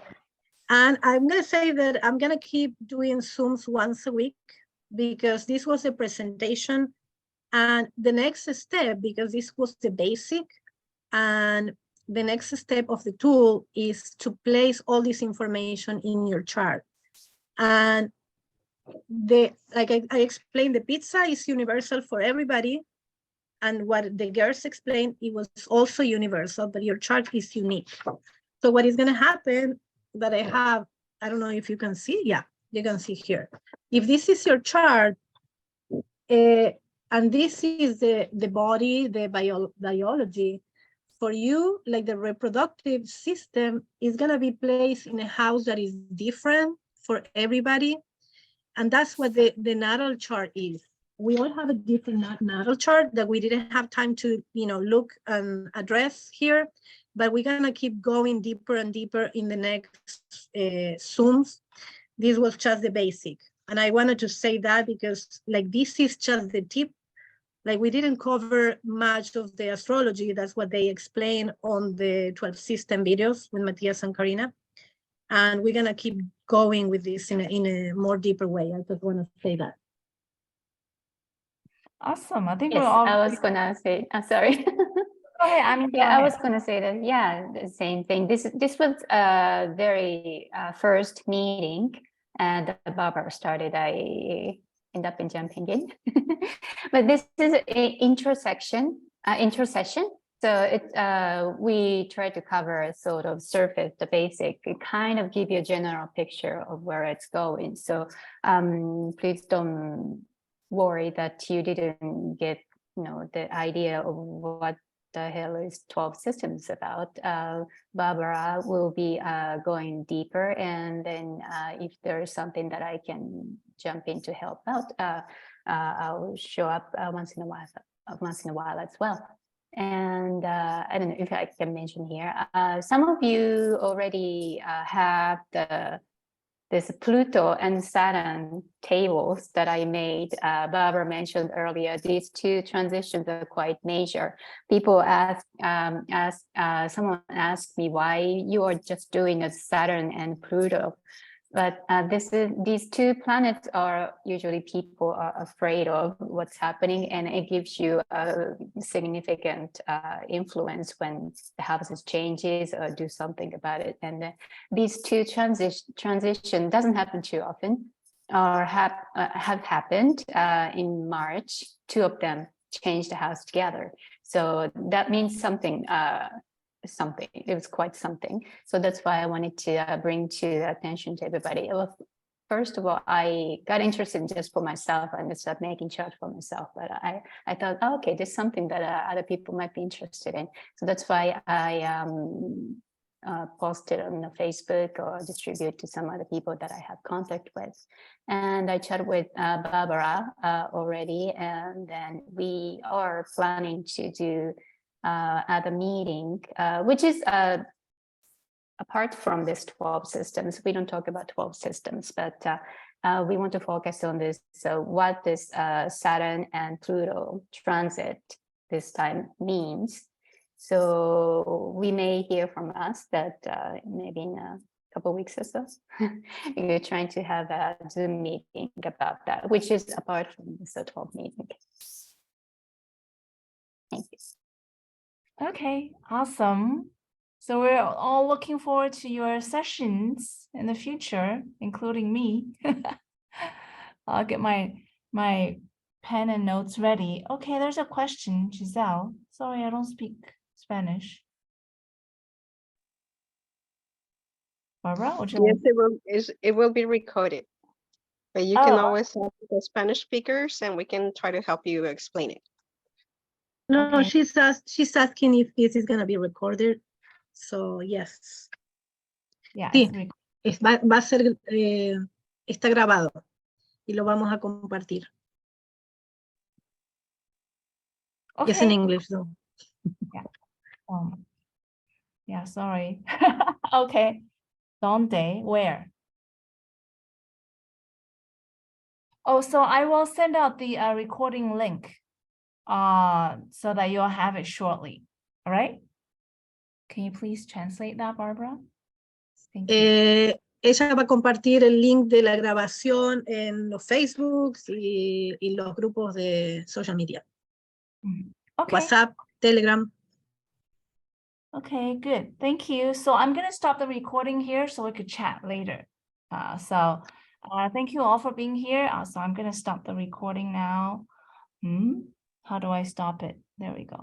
And I'm gonna say that I'm gonna keep doing Zooms once a week, because this was a presentation, and the next step, because this was the basic, and the next step of the tool is to place all this information in your chart. And like I explained, the pizza is universal for everybody. And what the girls explained, it was also universal, but your chart is unique. So what is going to happen that I have, I don't know if you can see. Yeah, you can see here. If this is your chart, and this is the body, the biology, for you, like the reproductive system is going to be placed in a house that is different for everybody. And that's what the natal chart is. We all have a different natal chart that we didn't have time to, look and address here, but we're gonna keep going deeper and deeper in the next Zooms. This was just the basic. And I wanted to say that because like this is just the tip. Like we didn't cover much of the astrology. That's what they explain on the 12 system videos with Matthias and Karina. And we're gonna keep going with this in a more deeper way. I just want to say that. Awesome. I think Yes, we're all. I was gonna say. Sorry. Go ahead. I mean, Yeah, I was gonna say that. Yeah, the same thing. This was a very first meeting, and Barbara started. I end up in jumping in, but this is an intercession. So we try to cover sort of surface, the basic, kind of give you a general picture of where it's going. So please don't worry that you didn't get, the idea of what Halo is 12 systems about. Barbara will be going deeper, and then if there is something that I can jump in to help out, I'll show up once in a while as well. And I don't know if I can mention here, some of you already have this Pluto and Saturn tables that I made. Barbara mentioned earlier, these two transitions are quite major. People someone asked me why you are just doing a Saturn and Pluto. But these two planets are usually people are afraid of what's happening, and it gives you a significant influence when the houses changes or do something about it. And these two transition doesn't happen too often, or have happened in March. Two of them changed the house together, so that means something. It was quite something. So that's why I wanted to bring to attention to everybody. Well, first of all, I got interested just for myself and started making charts for myself. But I thought, oh, okay, there's something that other people might be interested in. So that's why I posted on the Facebook or distribute to some other people that I have contact with. And I chatted with Barbara already, and then we are planning to do at a meeting, which is apart from this 12 systems. We don't talk about 12 systems, but we want to focus on this. So what this Saturn and Pluto transit this time means. So we may hear from us that maybe in a couple of weeks or so, we're trying to have a Zoom meeting about that, which is apart from the 12 meeting. Thank you. Okay, awesome. So we're all looking forward to your sessions in the future, including me. I'll get my pen and notes ready. Okay, there's a question, Giselle. Sorry, I don't speak Spanish. Barbara, would you Yes, it will be recorded, but you can always ask the Spanish speakers, and we can try to help you explain it. No, Okay. she's asking if this is going to be recorded. So, yes. Yeah, Sí, va a ser, está grabado y lo vamos a compartir. okay. It's in English, though. Yeah. Yeah, sorry. Okay. Donde, where? Oh, so I will send out the recording link so that you'll have it shortly. All right? Can you please translate that, Barbara? Thank you. Ella va a compartir el link de la grabación en los Facebooks y los grupos de social media. Okay. WhatsApp, Telegram. Okay, good. Thank you. So I'm going to stop the recording here so we could chat later. Thank you all for being here. So I'm going to stop the recording now. How do I stop it? There we go.